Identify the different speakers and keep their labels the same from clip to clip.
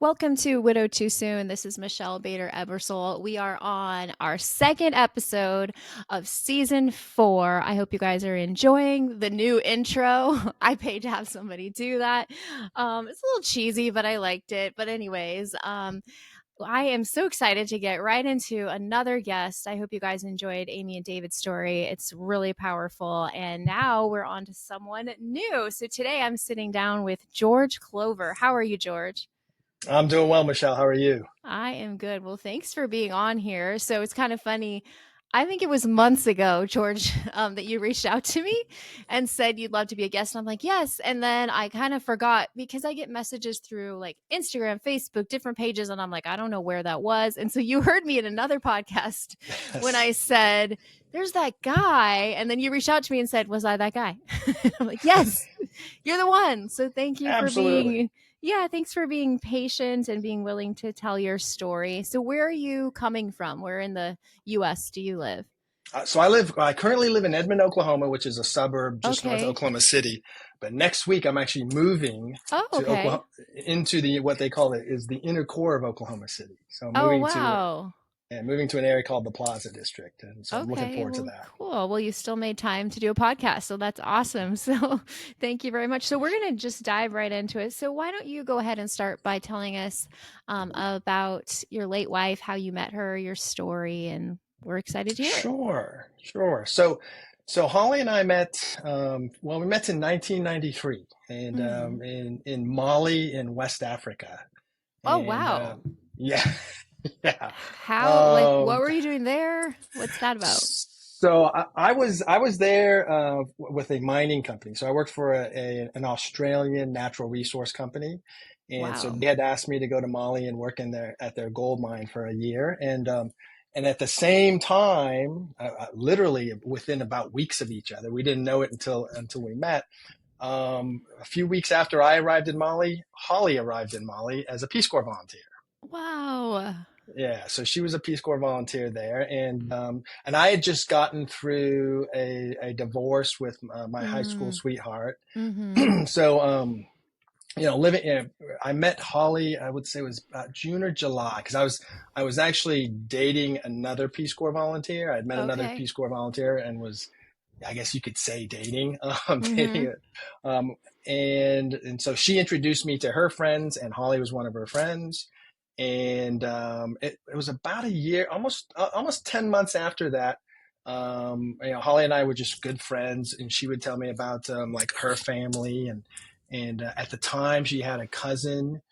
Speaker 1: Welcome to Widow Too Soon. This is Michelle Bader Ebersole. We are on our second episode of season 4. I hope you guys are enjoying the new intro. I paid to have somebody do that. It's a little cheesy, but I liked it. But anyways, I am so excited to get right into another guest. I hope you guys enjoyed Amy and David's story. It's really powerful. And now we're on to someone new. So today I'm sitting down with George Clover. How are you, George?
Speaker 2: I'm doing well, Michelle. How are you?
Speaker 1: I am good. Well, thanks for being on here. So it's kind of funny. I think it was months ago, George, that you reached out to me and said you'd love to be a guest. And I'm like, yes. And then I kind of forgot because I get messages through like Instagram, Facebook, different pages. And I'm like, I don't know where that was. And so you heard me in another podcast when
Speaker 2: Yes,
Speaker 1: I said, there's that guy. And then you reached out to me and said, was I that guy? I'm like, yes, you're the one. So thank you for
Speaker 2: absolutely.
Speaker 1: being yeah, thanks for being patient and being willing to tell your story. So, where are you coming from? Where in the US do you live?
Speaker 2: I currently live in Edmond, Oklahoma, which is a suburb just north of
Speaker 1: Okay.
Speaker 2: Oklahoma City. But next week, I'm actually moving
Speaker 1: Oh,
Speaker 2: to
Speaker 1: okay.
Speaker 2: Oklahoma into the what they call it is the inner core of Oklahoma City. So I'm
Speaker 1: Oh,
Speaker 2: moving to
Speaker 1: wow.
Speaker 2: moving to an area called the Plaza District, and so I'm looking
Speaker 1: Okay.
Speaker 2: forward to
Speaker 1: Well,
Speaker 2: that.
Speaker 1: cool. Well, you still made time to do a podcast. So, that's awesome. So, thank you very much. So, we're going to just dive right into it. So, why don't you go ahead and start by telling us about your late wife, how you met her, your story, and we're excited to hear it.
Speaker 2: Sure, sure. So Holly and I met. We met in 1993, and
Speaker 1: Mm.
Speaker 2: in Mali in West Africa,
Speaker 1: Oh,
Speaker 2: and
Speaker 1: wow.
Speaker 2: yeah, yeah.
Speaker 1: How, like, what
Speaker 2: Um,
Speaker 1: were you doing there? What's that about?
Speaker 2: so I was there with a mining company. So I worked for an Australian natural resource company, and so
Speaker 1: Wow.
Speaker 2: they had asked me to go to Mali and work in their gold mine for a year. And at the same time, literally within about weeks of each other, we didn't know it until we met. A few weeks after I arrived in Mali, Holly arrived in Mali as a Peace Corps volunteer.
Speaker 1: Wow.
Speaker 2: Yeah, so she was a Peace Corps volunteer there, and I had just gotten through a divorce with my high school
Speaker 1: Mm.
Speaker 2: sweetheart.
Speaker 1: Mm-hmm.
Speaker 2: So living, I met Holly. I would say it was about June or July because I was actually dating another Peace Corps volunteer. I'd met another
Speaker 1: Okay.
Speaker 2: Peace Corps volunteer and was, I guess you could say, dating
Speaker 1: Mm-hmm.
Speaker 2: it. Um, and so she introduced me to her friends, and Holly was one of her friends. And it was about a year, almost 10 months after that. Holly and I were just good friends, and she would tell me about like her family, and at the time she had a cousin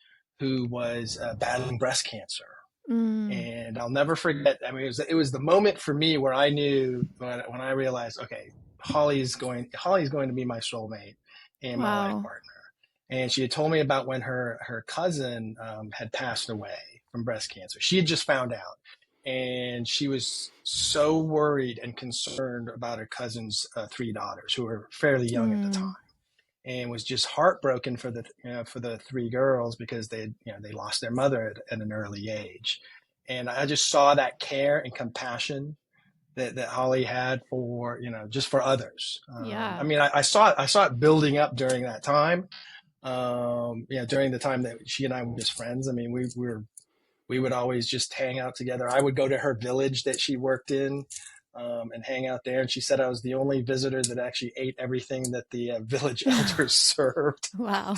Speaker 2: who was battling breast cancer.
Speaker 1: Mm.
Speaker 2: And I'll never forget. I mean, it was the moment for me where I knew when I realized, okay, Holly's going to be my soulmate and my life
Speaker 1: Wow.
Speaker 2: partner. And she had told me about when her cousin had passed away from breast cancer. She had just found out, and she was so worried and concerned about her cousin's 3 daughters, who were fairly young at the time,
Speaker 1: Mm.
Speaker 2: and was just heartbroken for the 3 girls because they lost their mother at an early age. And I just saw that care and compassion that Holly had for just for others. I
Speaker 1: Yeah.
Speaker 2: mean, I saw it building up during that time. During the time that she and I were just friends. I mean, we would always just hang out together. I would go to her village that she worked in, and hang out there. And she said I was the only visitor that actually ate everything that the village elders served.
Speaker 1: Wow.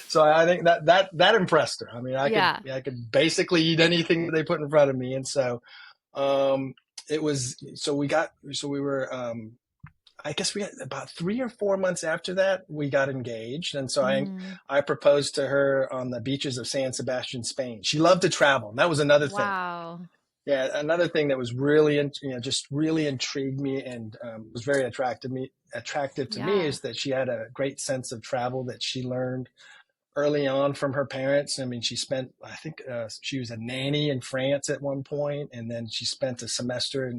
Speaker 2: So I think that impressed her. I mean,
Speaker 1: Yeah.
Speaker 2: I could basically eat anything that they put in front of me, and so um, it was. So we were. I guess we had about 3 or 4 months after that, we got engaged. And so
Speaker 1: Mm.
Speaker 2: I proposed to her on the beaches of San Sebastian, Spain. She loved to travel. And that was another thing.
Speaker 1: Wow.
Speaker 2: Yeah, another thing that was really, just really intrigued me and was very attractive to me
Speaker 1: Yeah.
Speaker 2: is that she had a great sense of travel that she learned early on from her parents. I mean, I think she was a nanny in France at one point, and then she spent a semester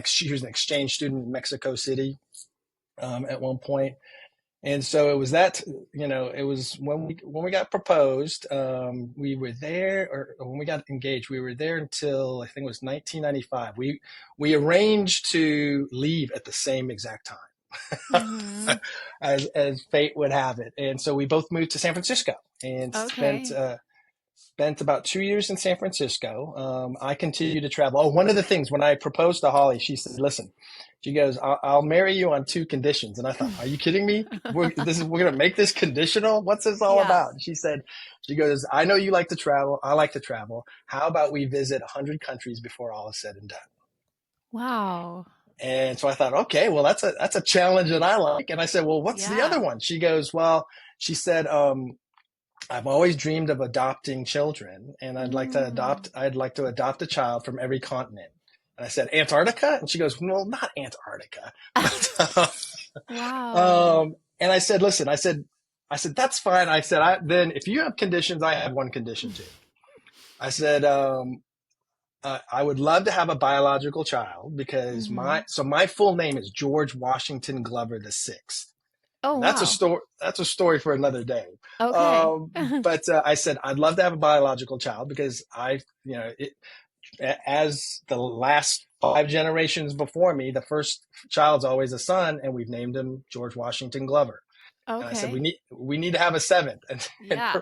Speaker 2: she was an exchange student in Mexico City at one point. And so it was it was when we got proposed, we were there, or when we got engaged, we were there until I think it was 1995. We arranged to leave at the same exact time,
Speaker 1: Mm-hmm.
Speaker 2: as fate would have it. And so we both moved to San Francisco and spent
Speaker 1: Okay.
Speaker 2: spent about 2 years in San Francisco. I continue to travel. Oh, one of the things when I proposed to Holly, she said, "Listen," she goes, "I'll marry you on two conditions." And I thought, "Are you kidding me? We're gonna make this conditional? What's this all
Speaker 1: Yeah.
Speaker 2: about?" And she goes, "I know you like to travel. I like to travel. How about we visit 100 countries before all is said and done?"
Speaker 1: Wow.
Speaker 2: And so I thought, okay, well, that's a challenge that I like. And I said, well, what's the other
Speaker 1: Yeah.
Speaker 2: one? She goes, well, she said, I've always dreamed of adopting children, and
Speaker 1: Mm.
Speaker 2: I'd like to adopt a child from every continent. And I said, Antarctica? And she goes, well, not Antarctica.
Speaker 1: Wow.
Speaker 2: And I said, listen, that's fine. I said, then if you have conditions, I have one condition too. I said, I would love to have a biological child because
Speaker 1: Mhm.
Speaker 2: my full name is George Washington Glover the Sixth.
Speaker 1: Oh,
Speaker 2: And
Speaker 1: wow.
Speaker 2: that's a story for another day.
Speaker 1: Okay.
Speaker 2: But I said I'd love to have a biological child because as the last 5 generations before me, the first child's always a son, and we've named him George Washington Glover. And I said
Speaker 1: Okay.
Speaker 2: we need to have a seventh. And
Speaker 1: Yeah.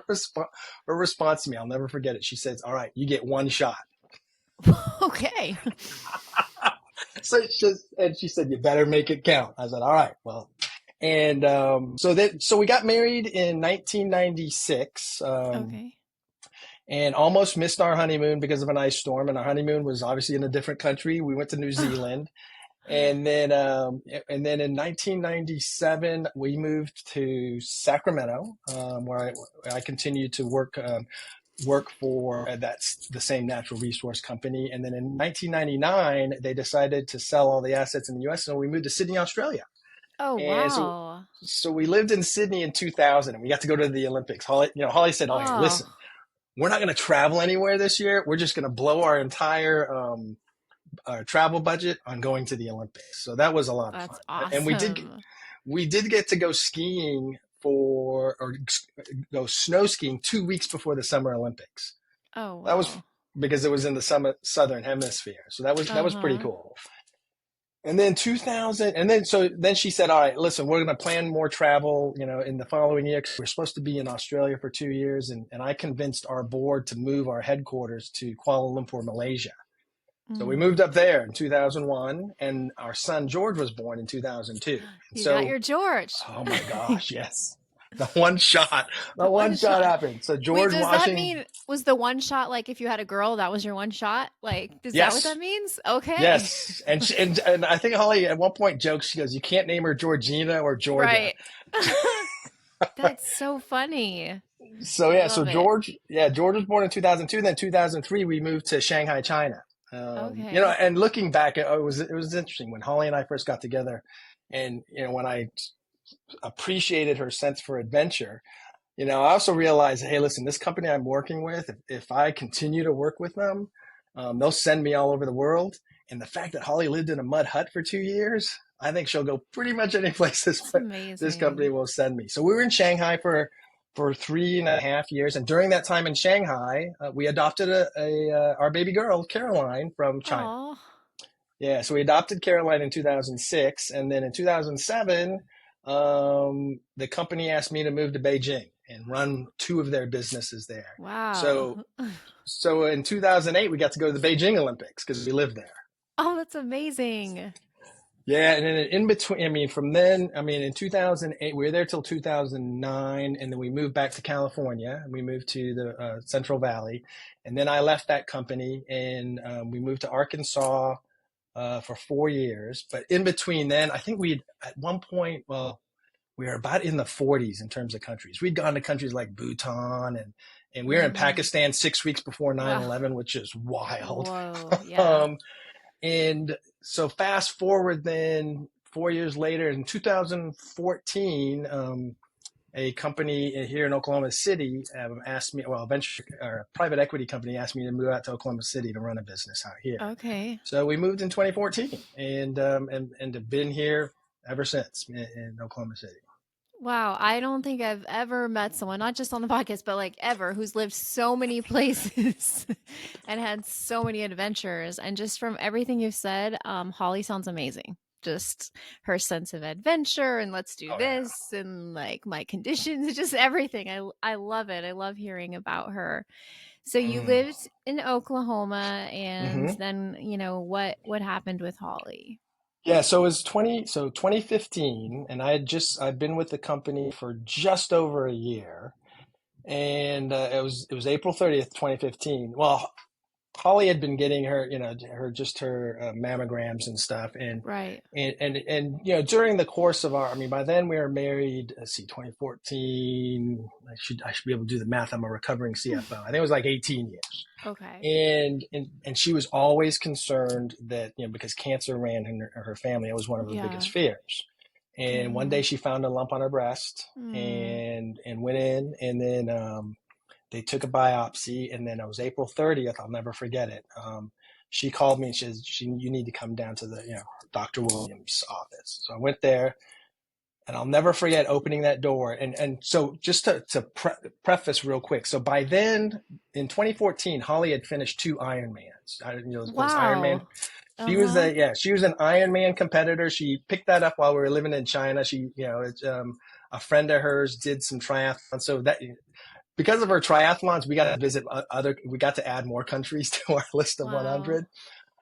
Speaker 2: her response to me, I'll never forget it. She says, "All right, you get one shot."
Speaker 1: Okay.
Speaker 2: And she said, "You better make it count." I said, "All right, well." And so we got married in 1996,
Speaker 1: Okay.
Speaker 2: and almost missed our honeymoon because of an ice storm. And our honeymoon was obviously in a different country. We went to New Zealand, and then in 1997 we moved to Sacramento, where I continued to work for that's the same natural resource company. And then in 1999, they decided to sell all the assets in the U.S. So we moved to Sydney, Australia.
Speaker 1: Oh,
Speaker 2: And
Speaker 1: wow.
Speaker 2: so we lived in Sydney in 2000, and we got to go to the Olympics. Holly said, "Oh, hey,
Speaker 1: Oh,
Speaker 2: listen, we're not going to travel anywhere this year. We're just going to blow our entire our travel budget on going to the Olympics." So that was a lot of
Speaker 1: that's
Speaker 2: fun. And
Speaker 1: awesome.
Speaker 2: we did get to go skiing or go snow skiing 2 weeks before the Summer Olympics.
Speaker 1: Oh,
Speaker 2: That was
Speaker 1: wow.
Speaker 2: because it was in the southern hemisphere. So that was pretty
Speaker 1: Uh-huh.
Speaker 2: cool. And then 2000, and then she said, "All right, listen, we're going to plan more travel, in the following year. 'Cause we're supposed to be in Australia for 2 years." And I convinced our board to move our headquarters to Kuala Lumpur, Malaysia. So we
Speaker 1: Mm.
Speaker 2: moved up there in 2001, and our son George was born in 2002. And
Speaker 1: You got
Speaker 2: so,
Speaker 1: your George.
Speaker 2: oh my gosh, yes, the one shot, the
Speaker 1: The
Speaker 2: one
Speaker 1: one
Speaker 2: shot
Speaker 1: shot.
Speaker 2: happened. So
Speaker 1: Wait,
Speaker 2: George
Speaker 1: does that
Speaker 2: Washington,
Speaker 1: mean was the one shot like if you had a girl, that was your one shot? Like, is that what that
Speaker 2: yes,
Speaker 1: means? Okay.
Speaker 2: yes, and I think Holly at one point jokes, she goes, "You can't name her Georgina or Georgia."
Speaker 1: Right. That's so funny.
Speaker 2: So
Speaker 1: I
Speaker 2: yeah, so
Speaker 1: love it.
Speaker 2: George was born in 2002. Then 2003, we moved to Shanghai, China.
Speaker 1: Okay.
Speaker 2: And looking back, it was interesting when Holly and I first got together, and when I appreciated her sense for adventure. I also realized, hey, listen, this company I'm working with, if I continue to work with them, they'll send me all over the world. And the fact that Holly lived in a mud hut for 2 years, I think she'll go pretty much any place
Speaker 1: It's
Speaker 2: this company
Speaker 1: amazing.
Speaker 2: will send me. So we were in Shanghai for 3.5 years, and during that time in Shanghai, we adopted our baby girl Caroline from China.
Speaker 1: Oh.
Speaker 2: Yeah, so we adopted Caroline in 2006, and then in 2007, the company asked me to move to Beijing and run two of their businesses there.
Speaker 1: Wow.
Speaker 2: So in 2008, we got to go to the Beijing Olympics because we lived there.
Speaker 1: Oh, that's amazing.
Speaker 2: Yeah, and then in between, from then, in 2008, we were there till 2009, and then we moved back to California. We moved to the Central Valley, and then I left that company, and we moved to Arkansas for 4 years. But in between then, I think we at one point, well, we were about in the 40s in terms of countries. We'd gone to countries like Bhutan, and we were in
Speaker 1: Mm.
Speaker 2: Pakistan 6 weeks before nine
Speaker 1: Wow.
Speaker 2: 11, which is wild.
Speaker 1: Whoa. Yeah.
Speaker 2: um, and so fast forward then 4 years later in 2014, a company here in Oklahoma City asked me, well, a venture or a private equity company asked me to move out to Oklahoma City to run a business out here.
Speaker 1: Okay.
Speaker 2: So we moved in 2014, and have been here ever since in Oklahoma City.
Speaker 1: Wow, I don't think I've ever met someone, not just on the podcast, but like ever, who's lived so many places and had so many adventures. And just from everything you've said, Holly sounds amazing. Just her sense of adventure and let's do
Speaker 2: Oh yeah.
Speaker 1: this and like my conditions, just everything. I love it. I love hearing about her. So you
Speaker 2: Mm.
Speaker 1: lived in Oklahoma, and
Speaker 2: Hmm.
Speaker 1: then, what happened with Holly?
Speaker 2: Yeah, so it was 2015, and I'd been with the company for just over a year, and it was April 30th, 2015. Well, Holly had been getting her mammograms and stuff, and
Speaker 1: Right.
Speaker 2: during the course of I mean, by then we were married. Let's see, 2014. I should be able to do the math. I'm a recovering CFO. I think it was like 18 years.
Speaker 1: Okay.
Speaker 2: And she was always concerned that, because cancer ran in her family, it was one of her
Speaker 1: Yeah.
Speaker 2: biggest fears. And one day
Speaker 1: Mm.
Speaker 2: she found a lump on her breast
Speaker 1: Mm.
Speaker 2: and went in, and then they took a biopsy, and then it was April 30th. I'll never forget it. She called me and she says, "You need to come down to the Dr. Williams' office." So I went there, and I'll never forget opening that door. And so just to preface real quick, so by then in 2014, Holly had finished two Ironmans. Those Ironman.
Speaker 1: Wow.
Speaker 2: She was
Speaker 1: Uh-huh.
Speaker 2: she was an Ironman competitor. She picked that up while we were living in China. A friend of hers did some triathlon, so that because of her triathlons, we got to visit we got to add more countries to our list of
Speaker 1: Wow.
Speaker 2: 100.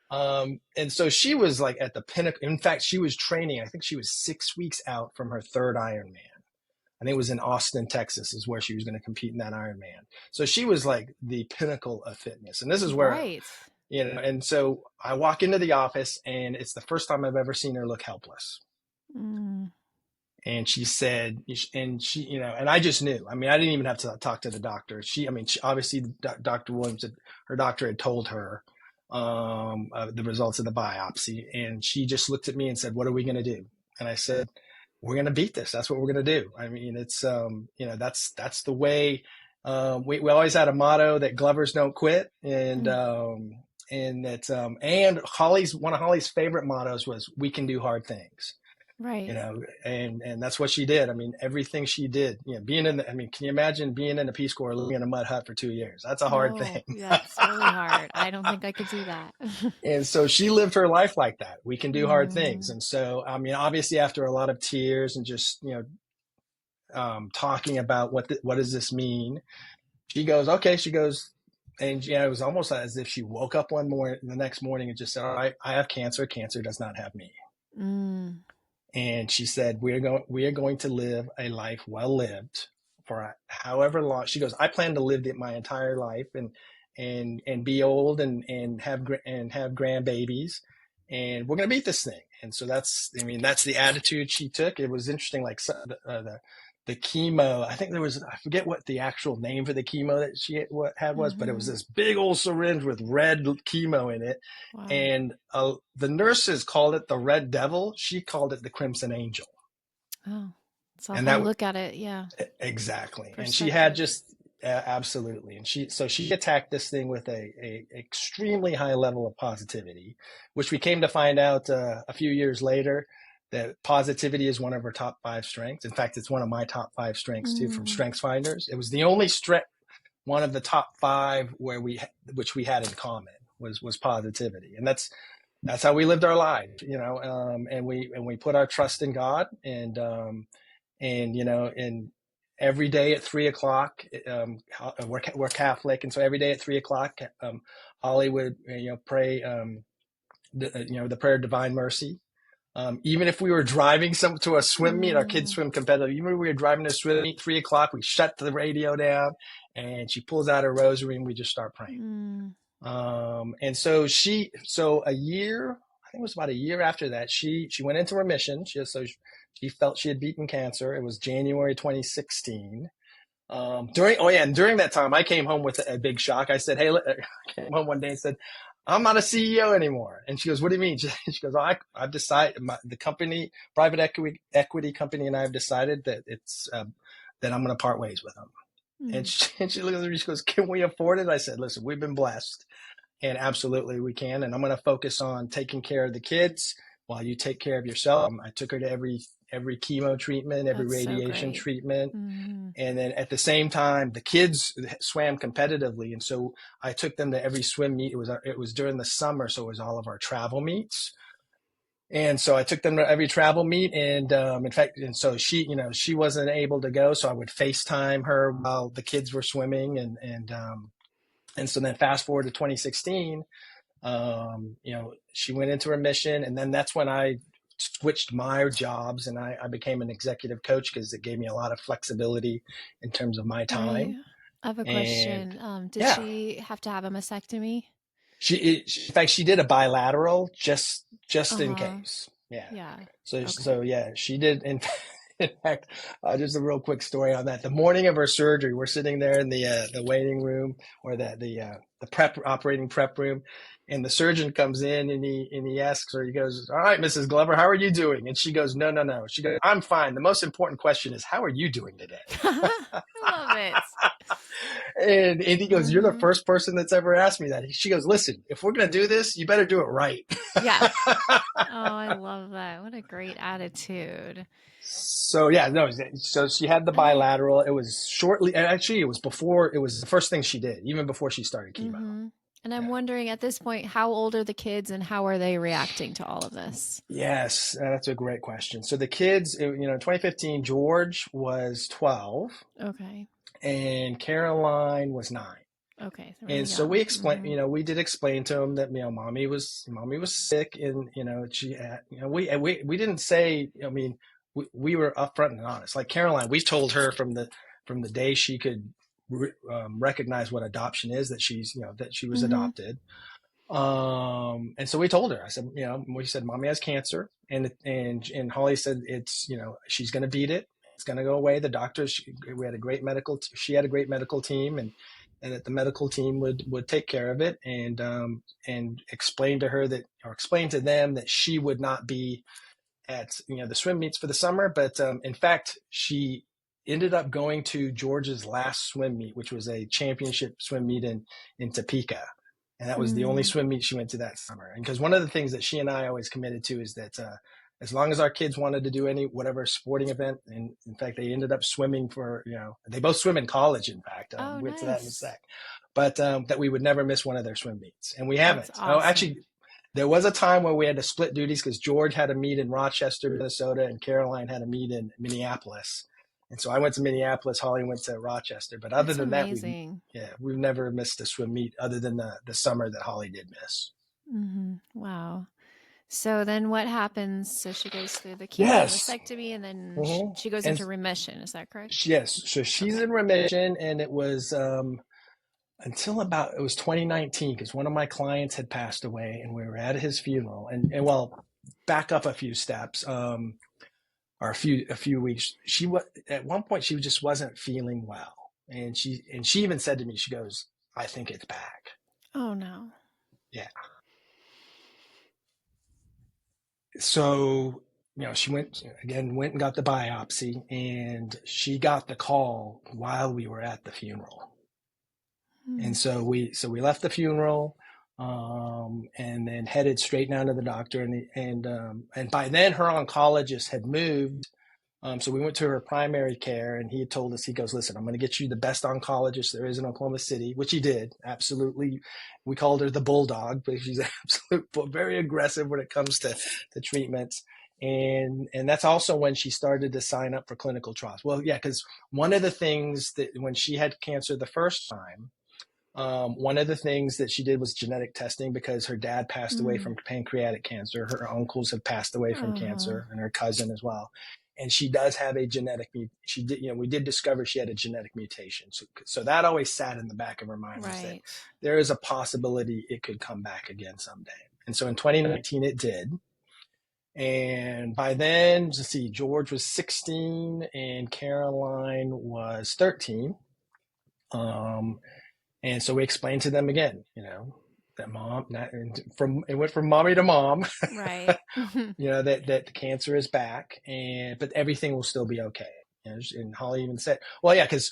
Speaker 2: And so she was like at the pinnacle. In fact, she was training. I think she was 6 weeks out from her third Ironman. I think it was in Austin, Texas, is where she was going to compete in that Ironman. So she was like the pinnacle of fitness. And this is where,
Speaker 1: Right.
Speaker 2: and so I walk into the office, and it's the first time I've ever seen her look helpless.
Speaker 1: Mm.
Speaker 2: And she said, and and I just knew. I mean, I didn't even have to talk to the doctor. Obviously, Dr. Williams, her doctor had told her the results of the biopsy, and she just looked at me and said, "What are we going to do?" And I said, "We're going to beat this. That's what we're going to do." I mean, it's that's the way. We always had a motto that Glovers don't quit, and
Speaker 1: Mm.
Speaker 2: Holly's one of Holly's favorite mottos was, "We can do hard things."
Speaker 1: Right.
Speaker 2: And that's what she did. I mean, everything she did, I mean, can you imagine being in a Peace Corps living in a mud hut for 2 years? That's a hard
Speaker 1: No,
Speaker 2: thing.
Speaker 1: that's really hard. I don't think I could do that.
Speaker 2: And so she lived her life like that. We can do hard things.
Speaker 1: Mm.
Speaker 2: And so, I mean, obviously after a lot of tears and just, talking about what does this mean? She goes, okay. She goes, and it was almost as if she woke up the next morning and just said, all right, I have cancer. Cancer does not have me.
Speaker 1: Mm.
Speaker 2: And she said, we are going to live a life well lived for however long. She goes, I plan to live my entire life and be old and have grandbabies, and we're going to beat this thing. And so that's the attitude she took. It was interesting, like the chemo. I think I forget what the actual name for the chemo that she had was, but it was
Speaker 1: Mm-hmm.
Speaker 2: this big old syringe with red chemo in it,
Speaker 1: Wow.
Speaker 2: and the nurses called it the Red Devil. She called it the Crimson Angel,
Speaker 1: Oh, it's all
Speaker 2: and
Speaker 1: how you
Speaker 2: that
Speaker 1: look at it. Yeah.
Speaker 2: exactly. And she had
Speaker 1: Perspective.
Speaker 2: just absolutely, and she attacked this thing with a extremely high level of positivity, which we came to find out a few years later that positivity is one of her top five strengths. In fact, it's one of my top five strengths too from
Speaker 1: Mm.
Speaker 2: Strengths Finders. It was the only strength, one of the top five which we had in common was positivity, and that's how we lived our lives, and we put our trust in God, and every day at 3 o'clock, we're Catholic, and so every day at 3 o'clock, Holly would pray the prayer of divine mercy. Even if we were driving to a swim meet, our kids
Speaker 1: Mm.
Speaker 2: swim competitive. Even if we were driving to a swim meet, 3 o'clock, we shut the radio down, and she pulls out her rosary, and we just start praying.
Speaker 1: Mm.
Speaker 2: And so a year, I think it was about a year after that, she went into remission. She felt she had beaten cancer. It was January 2016. During that time, I came home with a big shock. I said, "Hey," I came home one day and said, "I'm not a CEO anymore." And she goes, "What do you mean?" She goes, "I've decided, the company, private equity company, and I have decided that that I'm going to part ways with them." And
Speaker 1: Mm.
Speaker 2: she looks at me, she goes, "Can we afford it?" I said, "Listen, we've been blessed, and absolutely we can. And I'm going to focus on taking care of the kids while you take care of yourself." I took her to every chemo treatment, every
Speaker 1: That's so
Speaker 2: radiation
Speaker 1: great.
Speaker 2: treatment.
Speaker 1: Mm.
Speaker 2: And then at the same time, the kids swam competitively. And so I took them to every swim meet. It was during the summer, so it was all of our travel meets. And so I took them to every travel meet, and in fact, and so she wasn't able to go, so I would FaceTime her while the kids were swimming, And so then fast forward to 2016, she went into remission, and then that's when I switched my jobs and I became an executive coach because it gave me a lot of flexibility in terms of my
Speaker 1: Right.
Speaker 2: time.
Speaker 1: I have a
Speaker 2: And
Speaker 1: question. Did
Speaker 2: yeah,
Speaker 1: she have to have a mastectomy?
Speaker 2: in fact, she did a bilateral just in
Speaker 1: Uh-huh.
Speaker 2: case. Yeah.
Speaker 1: Yeah.
Speaker 2: So
Speaker 1: Okay.
Speaker 2: yeah, she did. In fact, just a real quick story on that. The morning of her surgery, we're sitting there in the waiting room or the prep operating prep room, and the surgeon comes in and he asks her. He goes, "All right, Mrs. Glover, how are you doing?" And she goes, "No, no, no." She goes, "I'm fine. The most important question is how are you doing today?"
Speaker 1: I love it.
Speaker 2: And he goes, "You're the
Speaker 1: Mm-hmm.
Speaker 2: first person that's ever asked me that." She goes, "Listen, if we're gonna do this, you better do it right."
Speaker 1: Yes. Oh, I love that. What a great attitude.
Speaker 2: So yeah, no. So she had the
Speaker 1: And I
Speaker 2: bilateral. It was shortly, and actually, it was before. It was the first thing she did, even before she started chemo.
Speaker 1: mm-hmm. And I'm
Speaker 2: Yeah.
Speaker 1: wondering at this point, how old are the kids and how are they reacting to all of this?
Speaker 2: Yes, that's a great question. So the kids, in 2015, George was 12
Speaker 1: Okay.
Speaker 2: and Caroline was 9.
Speaker 1: Okay. So really
Speaker 2: And so
Speaker 1: young.
Speaker 2: we explained,
Speaker 1: Mm-hmm.
Speaker 2: we did explain to him that, mommy was sick, and she had, we didn't say, I mean, we were upfront and honest. Like Caroline, we told her from the day she could recognize what adoption is, that that she was
Speaker 1: Mm-hmm.
Speaker 2: adopted. And so we told her. I said, we said, mommy has cancer, and Holly said she's going to beat it. It's going to go away. The doctors, we had a great she had a great medical team, and that the medical team would take care of it, and explain to her that, or explain to them that she would not be at the swim meets for the summer, but in fact she ended up going to George's last swim meet, which was a championship swim meet in Topeka, and that was the only
Speaker 1: Mm.
Speaker 2: swim meet she went to that summer. And because one of the things that she and I always committed to is that as long as our kids wanted to do whatever sporting event, and in fact they ended up swimming for they both swim in college. In fact,
Speaker 1: Oh,
Speaker 2: we'll get to that in a
Speaker 1: nice.
Speaker 2: sec. But that we would never miss one of their swim meets, and we
Speaker 1: That's
Speaker 2: haven't. Oh,
Speaker 1: awesome.
Speaker 2: actually, there was a time where we had to split duties because George had a meet in Rochester, Minnesota, and Caroline had a meet in Minneapolis. And so I went to Minneapolis, Holly went to Rochester. But other
Speaker 1: That's
Speaker 2: than that,
Speaker 1: amazing.
Speaker 2: we've never missed a swim meet other than the summer that Holly did miss.
Speaker 1: Mm-hmm. Wow. So then what happens? So she goes through the chemo, the
Speaker 2: Yes.
Speaker 1: mastectomy, and then
Speaker 2: Hmm.
Speaker 1: she goes
Speaker 2: And
Speaker 1: into remission. Is that correct?
Speaker 2: yes, so she's
Speaker 1: Okay.
Speaker 2: in remission, and it was until about it was 2019 because one of my clients had passed away, and we were at his funeral. And well, back up a few steps. Or a few weeks, she was at one point she just wasn't feeling well, and she even said to me, she goes, "I think it's back."
Speaker 1: Oh, no.
Speaker 2: Yeah. So she went and got the biopsy, and she got the call while we were at the funeral.
Speaker 1: Hmm.
Speaker 2: And so we left the funeral, and then headed straight down to the doctor, and by then her oncologist had moved. So we went to her primary care, and he had told us, he goes, "Listen, I'm going to get you the best oncologist there is in Oklahoma City," which he did. Absolutely. We called her the bulldog, but she's very aggressive when it comes to treatments. And that's also when she started to sign up for clinical trials. Well, yeah, because one of the things that when she had cancer the first time, one of the things that she did was genetic testing because her dad passed away
Speaker 1: Mm.
Speaker 2: from pancreatic cancer. Her uncles have passed away from
Speaker 1: Uh-huh.
Speaker 2: cancer, and her cousin as well. And she does have a genetic. She did. We did discover she had a genetic mutation. So that always sat in the back of her mind, was that
Speaker 1: Right.
Speaker 2: there is a possibility it could come back again someday. And so in 2019 it did. And by then, let's see, George was 16 and Caroline was 13. Um, and so we explained to them again, that mom, not, it went from mommy to mom,
Speaker 1: Right.
Speaker 2: that the cancer is back, but everything will still be okay. And Holly even said, well, yeah, because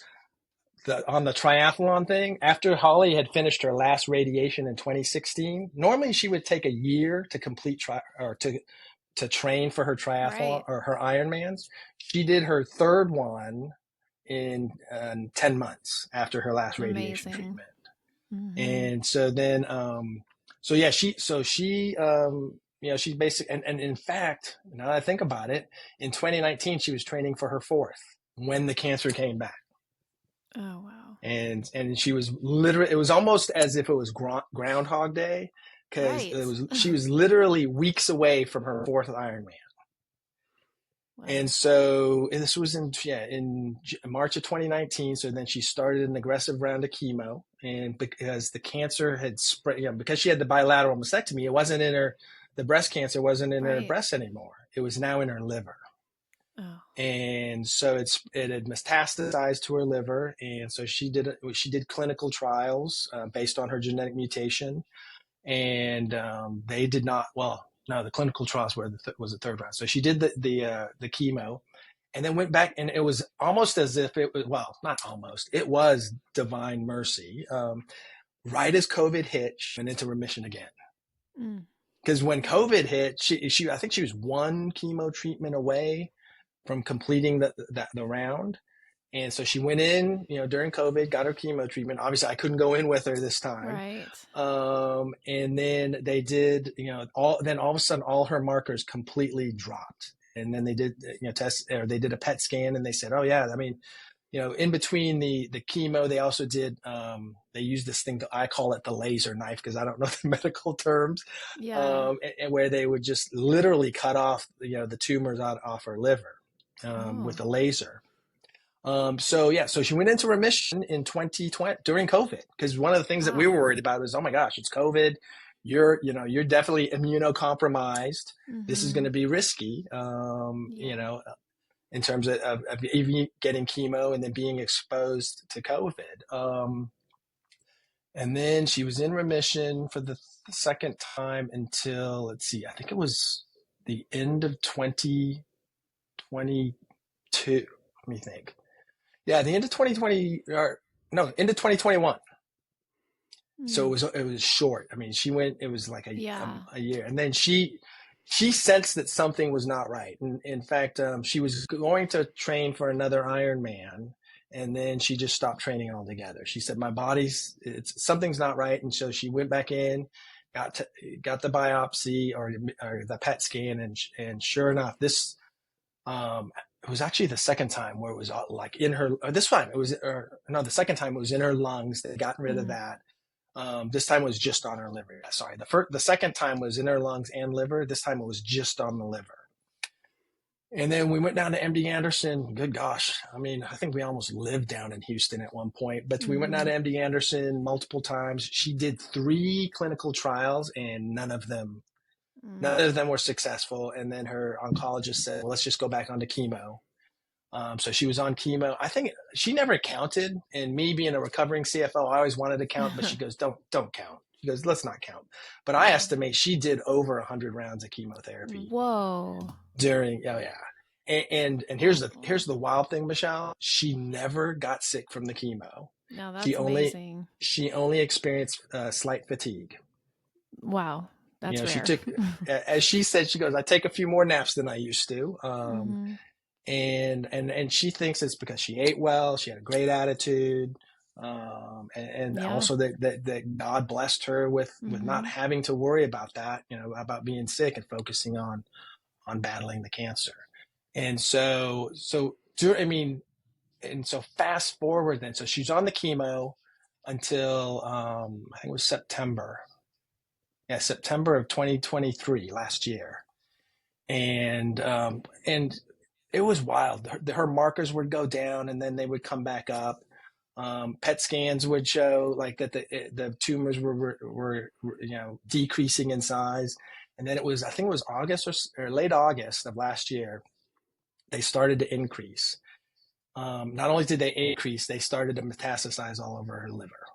Speaker 2: on the triathlon thing, after Holly had finished her last radiation in 2016, normally she would take a year to complete or to train for her triathlon
Speaker 1: Right.
Speaker 2: or her Ironmans. She did her third one in 10 months after her last radiation
Speaker 1: Amazing.
Speaker 2: treatment.
Speaker 1: Mm-hmm.
Speaker 2: And so then, so yeah, she's basic. And in fact, now that I think about it, in 2019, she was training for her fourth when the cancer came back.
Speaker 1: Oh, wow.
Speaker 2: and she was literally, it was almost as if it was Groundhog Day, because
Speaker 1: Right.
Speaker 2: she was literally weeks away from her fourth Ironman.
Speaker 1: Wow.
Speaker 2: And so and this was in March of 2019. So then she started an aggressive round of chemo, and because the cancer had spread, because she had the bilateral mastectomy, it wasn't in her, the breast cancer wasn't in her
Speaker 1: Right.
Speaker 2: breast anymore. It was now in her liver.
Speaker 1: Oh.
Speaker 2: And so it had metastasized to her liver, and so she did clinical trials based on her genetic mutation, and they did not. Well, no, the clinical trials was the third round. So she did the chemo, and then went back, and it was almost as if it was, well, not almost, it was divine mercy. Right as COVID hit, she went into remission again.
Speaker 1: Mm.
Speaker 2: Because when COVID hit, she I think she was one chemo treatment away from completing the round. And so she went in, during COVID, got her chemo treatment. Obviously, I couldn't go in with her this time.
Speaker 1: Right.
Speaker 2: And then they did, then all of a sudden, all her markers completely dropped. And then they did, tests, or they did a PET scan, and they said, oh yeah, I mean, in between the chemo, they also did, they used this thing, I call it the laser knife, because I don't know the medical terms,
Speaker 1: Yeah.
Speaker 2: and where they would just literally cut off, the tumors off her liver,
Speaker 1: Oh.
Speaker 2: with a laser. So she went into remission in 2020 during COVID, because one of the things that we
Speaker 1: Wow.
Speaker 2: were worried about was, oh my gosh, it's COVID. You're definitely immunocompromised. This is going
Speaker 1: Mm-hmm.
Speaker 2: to be risky,
Speaker 1: Yeah.
Speaker 2: in terms of even getting chemo and then being exposed to COVID. And then she was in remission for the second time until, let's see, I think it was the end of 2022. Let me think. Yeah, the end of 2020, or no, end of 2021. So
Speaker 1: Mm.
Speaker 2: it was short. I mean, she went. It was like
Speaker 1: Yeah.
Speaker 2: a year, and then she sensed that something was not right. And in fact, she was going to train for another Ironman, and then she just stopped training altogether. She said, "My body's something's not right," and so she went back in, got the biopsy, or the PET scan, and sure enough, this it was actually the second time where it was like in her. Or this time it was, or no, the second time it was in her lungs. They gotten rid of
Speaker 1: Mm.
Speaker 2: that. This time it was just on her liver. Sorry, the second time was in her lungs and liver. This time it was just on the liver. And then we went down to MD Anderson. Good gosh, I mean, I think we almost lived down in Houston at one point. But we went down
Speaker 1: Mm-hmm.
Speaker 2: to MD Anderson multiple times. She did 3 clinical trials, and
Speaker 1: Mm.
Speaker 2: none of them were successful. And then her oncologist said, "Well, let's just go back onto chemo." So she was on chemo. I think she never counted, and me being a recovering CFO, I always wanted to count, but she goes, "Don't count." She goes, "Let's not count." But I
Speaker 1: Yeah.
Speaker 2: estimate she did over 100 rounds of chemotherapy
Speaker 1: Whoa.
Speaker 2: during. Oh yeah, and
Speaker 1: Wow.
Speaker 2: here's the wild thing, Michelle. She never got sick from the chemo.
Speaker 1: Now
Speaker 2: She
Speaker 1: that's
Speaker 2: only
Speaker 1: amazing.
Speaker 2: she only experienced slight fatigue.
Speaker 1: Wow. That's
Speaker 2: She
Speaker 1: rare.
Speaker 2: took, as she said, she goes, "I take a few more naps than I used to."
Speaker 1: Mm-hmm.
Speaker 2: And she thinks it's because she ate well, she had a great attitude, and
Speaker 1: Yeah.
Speaker 2: also that God blessed her with not
Speaker 1: Mm-hmm.
Speaker 2: having to worry about that, about being sick, and focusing on battling the cancer. And I mean, and so fast forward then, so she's on the chemo until I think it was September. Yeah, September of 2023, last year. And it was wild. Her markers would go down, and then they would come back up. PET scans would show like that the tumors were decreasing in size. And then I think it was August, or late August of last year, they started to increase. Not only did they increase, they started to metastasize all over her liver.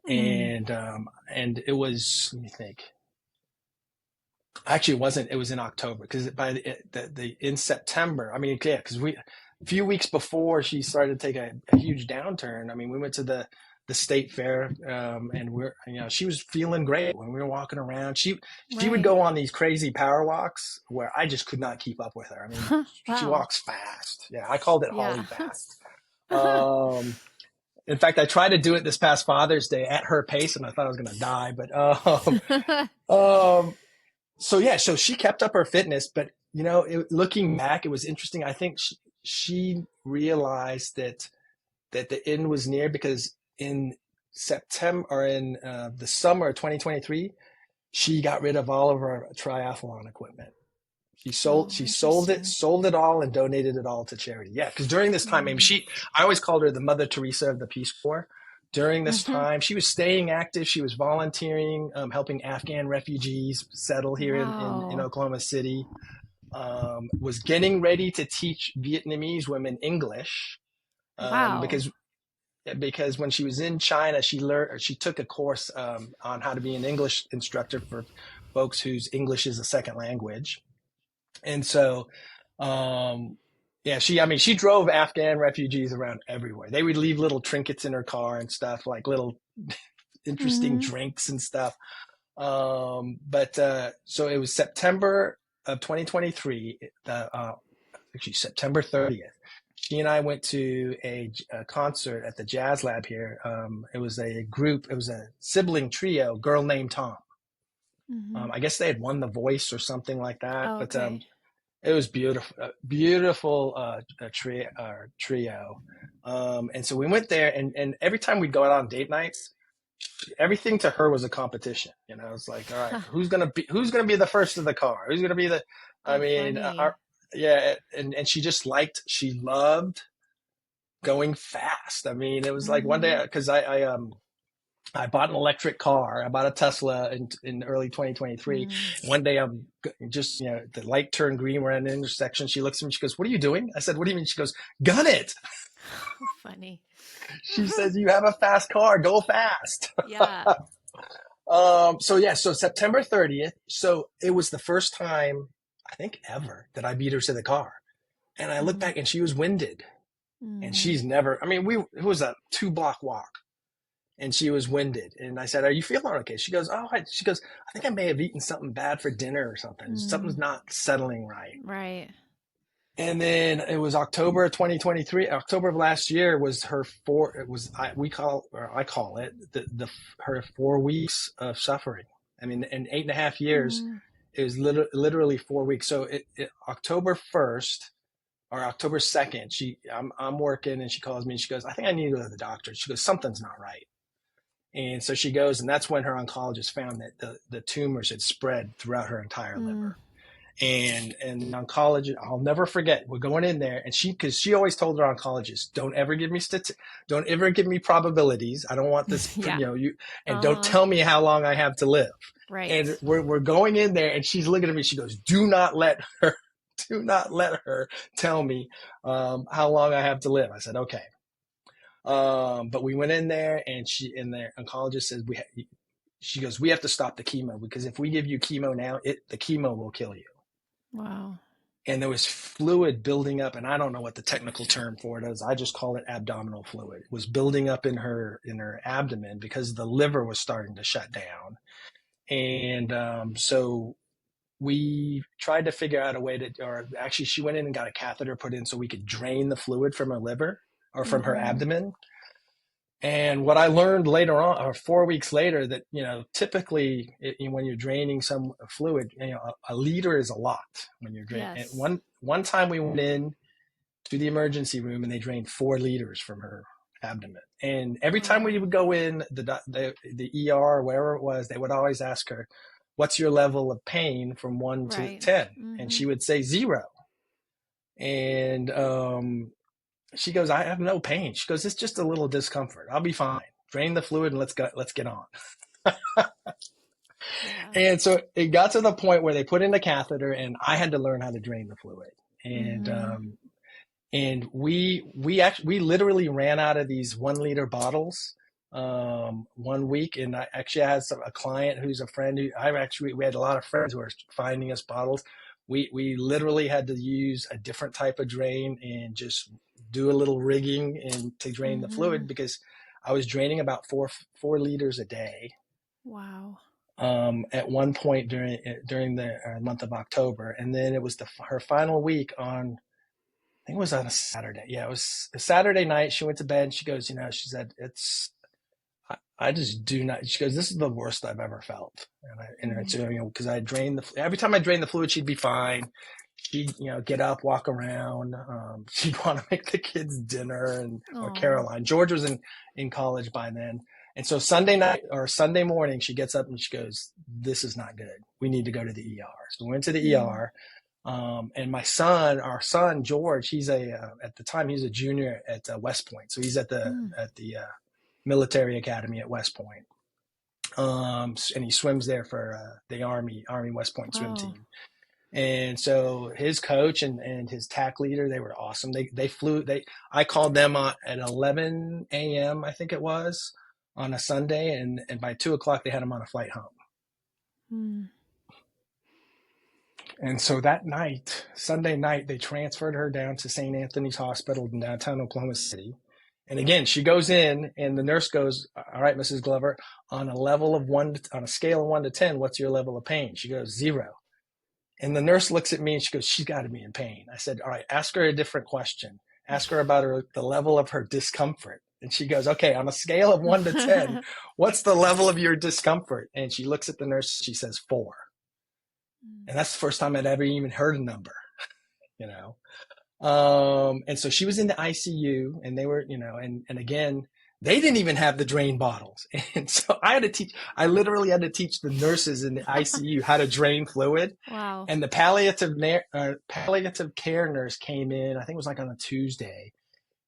Speaker 1: Mm.
Speaker 2: And it was, let me think. Actually, it wasn't. It was in October, because by in September. I mean, yeah, because a few weeks before she started to take a huge downturn. I mean, we went to the state fair, and she was feeling great when we were walking around. She would
Speaker 1: Right.
Speaker 2: go on these crazy power walks where I just could not keep up with her. I mean, she
Speaker 1: Wow.
Speaker 2: walks fast. Yeah, I called it
Speaker 1: Yeah.
Speaker 2: Holly fast. Um, in fact, I tried to do it this past Father's Day at her pace, and I thought I was going to die. But um, so yeah, so she kept up her fitness, but looking back, it was interesting. I think she realized that that the end was near, because in September, or in the summer of 2023, she got rid of all of her triathlon equipment.
Speaker 1: Oh,
Speaker 2: She
Speaker 1: interesting.
Speaker 2: sold it all and donated it all to charity. Yeah, because during this time, I mean,
Speaker 1: Mm.
Speaker 2: I always called her the Mother Teresa of the Peace Corps. During this
Speaker 1: Hmm.
Speaker 2: time, she was staying active. She was volunteering, helping Afghan refugees settle here in
Speaker 1: Wow.
Speaker 2: Oklahoma City. Was getting ready to teach Vietnamese women English,
Speaker 1: Wow.
Speaker 2: because when she was in China, she took a course on how to be an English instructor for folks whose English is a second language. And so, um, yeah, she drove Afghan refugees around everywhere. They would leave little trinkets in her car and stuff, like little interesting
Speaker 1: Hmm.
Speaker 2: drinks and stuff. But so it was September of 2023, actually September 30th. She and I went to a concert at the Jazz Lab here. It was it was a sibling trio, Girl Named Tom.
Speaker 1: Hmm.
Speaker 2: I guess they had won The Voice or something like that,
Speaker 1: Oh,
Speaker 2: but
Speaker 1: okay.
Speaker 2: it was beautiful, beautiful trio. And so we went there, and every time we'd go out on date nights, everything to her was a competition. It's like, all right, who's gonna be the first of the car? Who's gonna be the? I
Speaker 1: Oh,
Speaker 2: mean,
Speaker 1: funny.
Speaker 2: yeah, and she loved going fast. I mean, it was like one
Speaker 1: Hmm.
Speaker 2: day, because I bought an electric car. I bought a Tesla in early 2023.
Speaker 1: Mm.
Speaker 2: One day I'm just, the light turned green. We're at an intersection. She looks at me. She goes, "What are you doing?" I said, "What do you mean?" She goes, "Gun it."
Speaker 1: Funny.
Speaker 2: She says, "You have a fast car. Go fast."
Speaker 1: Yeah.
Speaker 2: So yeah, so September 30th. So it was the first time, I think, ever that I beat her to the car. And I look
Speaker 1: Hmm.
Speaker 2: back and she was winded, and
Speaker 1: Hmm.
Speaker 2: she's never, I mean, it was a 2 block walk, and she was winded. And I said, "Are you feeling okay?" She goes, she goes, "I think I may have eaten something bad for dinner or something. Something's
Speaker 1: Mm.
Speaker 2: not settling right."
Speaker 1: Right.
Speaker 2: And then it was October of 2023. October of last year was it was, I call it her 4 weeks of suffering. I mean, in 8.5 years,
Speaker 1: Mm.
Speaker 2: it was literally 4 weeks. So October 1st or October 2nd, I'm working, and she calls me and she goes, "I think I need to go to the doctor." She goes, "Something's not right." And so she goes, and that's when her oncologist found that the tumors had spread throughout her entire
Speaker 1: Mm.
Speaker 2: liver. And the oncologist, I'll never forget, we're going in there, and because she always told her oncologist, don't ever give me probabilities. I don't want this,
Speaker 1: Yeah.
Speaker 2: and don't
Speaker 1: Uh-huh.
Speaker 2: tell me how long I have to live. And
Speaker 1: Right.
Speaker 2: we're going in there, and she's looking at me. She goes, do not let her tell me how long I have to live. I said, okay. But we went in there, and the oncologist says, she goes, "We have to stop the chemo, because if we give you chemo now, the chemo will kill you."
Speaker 1: Wow.
Speaker 2: And there was fluid building up, and I don't know what the technical term for it is. I just call it abdominal fluid. It was building up in her abdomen because the liver was starting to shut down. And so we tried to figure out a way or actually, she went in and got a catheter put in so we could drain the fluid from her liver, or from her
Speaker 1: Hmm.
Speaker 2: abdomen. And what I learned later on, or 4 weeks later, that typically when you're draining some fluid, a liter is a lot when you're draining. And
Speaker 1: Yes.
Speaker 2: one time we went in to the emergency room, and they drained 4 liters from her abdomen. And every time we
Speaker 1: Wow.
Speaker 2: would go in the ER or wherever it was, they would always ask her, "What's your level of pain from 1 to
Speaker 1: Right.
Speaker 2: 10?" And
Speaker 1: Hmm.
Speaker 2: she would say 0. And she goes, "I have no pain." She goes, "It's just a little discomfort. I'll be fine. Drain the fluid and let's get on."
Speaker 1: Yeah.
Speaker 2: And so it got to the point where they put in the catheter, and I had to learn how to drain the fluid. And
Speaker 1: Hmm.
Speaker 2: we literally ran out of these 1 liter bottles one week. And I actually had a client who's a friend we had a lot of friends who were finding us bottles. We literally had to use a different type of drain and just do a little rigging and to drain the
Speaker 1: Hmm.
Speaker 2: fluid, because I was draining about 4 liters a day
Speaker 1: Wow.
Speaker 2: at one point during the month of October. And then it was her final week on, I think it was on a Saturday. Yeah, it was a Saturday night. She went to bed. She goes, she said, I just do not. She goes, "This is the worst I've ever felt." And it's,
Speaker 1: Mm.
Speaker 2: because I drained every time I drained the fluid, she'd be fine. she'd, get up, walk around. She'd want to make the kids dinner, or
Speaker 1: Oh.
Speaker 2: Caroline. George was in college by then. And so Sunday night or Sunday morning, she gets up and she goes, "This is not good. We need to go to the ER." So we went to the
Speaker 1: Mm.
Speaker 2: ER. And our son George, at the time he was a junior at West Point, so he's at
Speaker 1: Mm.
Speaker 2: the military academy at West Point, and he swims there for the Army West Point swim
Speaker 1: Wow.
Speaker 2: team. And so his coach and his TAC leader, they were awesome. They flew. I called them at 11 a.m. I think it was on a Sunday, and by 2 o'clock they had him on a flight home.
Speaker 1: Mm.
Speaker 2: And so that night, Sunday night, they transferred her down to St. Anthony's Hospital in downtown Oklahoma City. And again, she goes in, and the nurse goes, "All right, Mrs. Glover, on a scale of 1 to 10, what's your level of pain?" She goes, "0." And the nurse looks at me and she goes, "She's got to be in pain." I said, "All right, ask her a different question. Ask her about the level of her discomfort." And she goes, "Okay, on a scale of 1 to 10, what's the level of your discomfort?" And she looks at the nurse, she says 4. And that's the first time I'd ever even heard a number, you know. And so she was in the ICU, and they were, and again, they didn't even have the drain bottles. And so I literally had to teach the nurses in the ICU how to drain fluid.
Speaker 1: Wow.
Speaker 2: And the palliative care nurse came in, I think it was like on a Tuesday.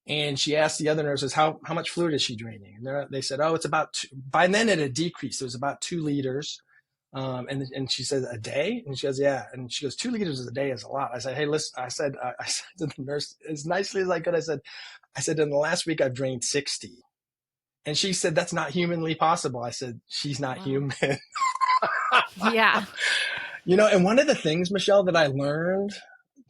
Speaker 2: And she asked the other nurses, how much fluid is she draining? And they said, "Oh, it's about by then it had decreased. It was about 2 liters. And she said, "A day?" And she goes, "Yeah." And she goes, "2 liters a day is a lot." I said, "Hey, listen," I said to the nurse as nicely as I could, I said, "In the last week I've drained 60." And she said, "That's not humanly possible." I said, "She's not
Speaker 1: Wow.
Speaker 2: human."
Speaker 1: Yeah.
Speaker 2: And one of the things, Michelle, that I learned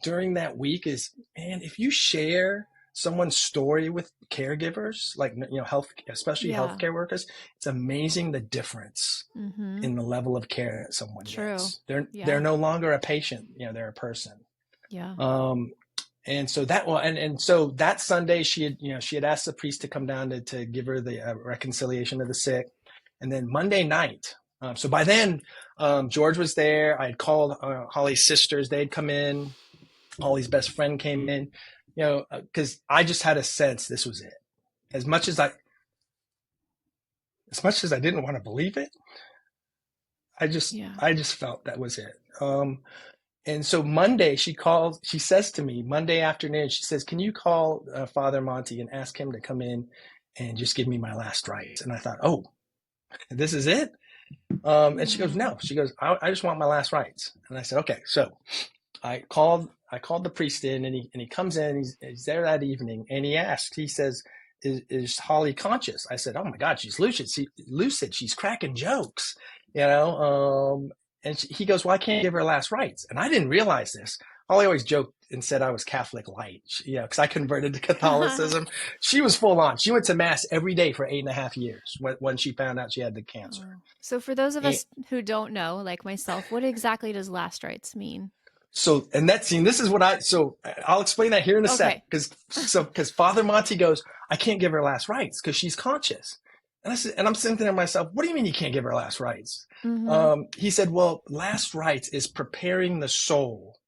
Speaker 2: during that week is, man, if you share someone's story with caregivers, like, especially
Speaker 1: Yeah.
Speaker 2: healthcare workers, it's amazing the difference
Speaker 1: Mm-hmm.
Speaker 2: in the level of care that someone
Speaker 1: True.
Speaker 2: gets. They're
Speaker 1: Yeah.
Speaker 2: no longer a patient, they're a person.
Speaker 1: Yeah.
Speaker 2: And so so that Sunday she had asked the priest to come down to give her the reconciliation of the sick. And then Monday night, so by then George was there. I had called Holly's sisters. They'd come in. Holly's best friend came in, because I just had a sense this was it. As much as I didn't want to believe it,
Speaker 1: Yeah.
Speaker 2: I just felt that was it. And so Monday she says to me, Monday afternoon, she says, "Can you call Father Monty and ask him to come in and just give me my last rites?" And I thought, "Oh, this is it?" And she goes,
Speaker 1: Mm.
Speaker 2: "No." She goes, I just want my last rites." And I said, "Okay." So I called the priest in, and he comes in. He's there that evening, and he asks. He says, "Is Holly conscious?" I said, "Oh my God, she's lucid. She's cracking jokes, you know." And he goes, "Well, I can't give her last rites." And I didn't realize this. Holly always joked and said I was Catholic light, because I converted to Catholicism. She was full on. She went to mass every day for 8.5 years when she found out she had the cancer.
Speaker 1: Oh. So for those of
Speaker 2: And
Speaker 1: us who don't know, like myself, what exactly does last rites mean?
Speaker 2: and that scene, this is so I'll explain that here in a sec.
Speaker 1: Okay.
Speaker 2: Because Father Monty goes, "I can't give her last rites because she's conscious." And I'm thinking to myself, "What do you mean you can't give her last rites?"
Speaker 1: Mm-hmm.
Speaker 2: He said, "Well, last rites is preparing the soul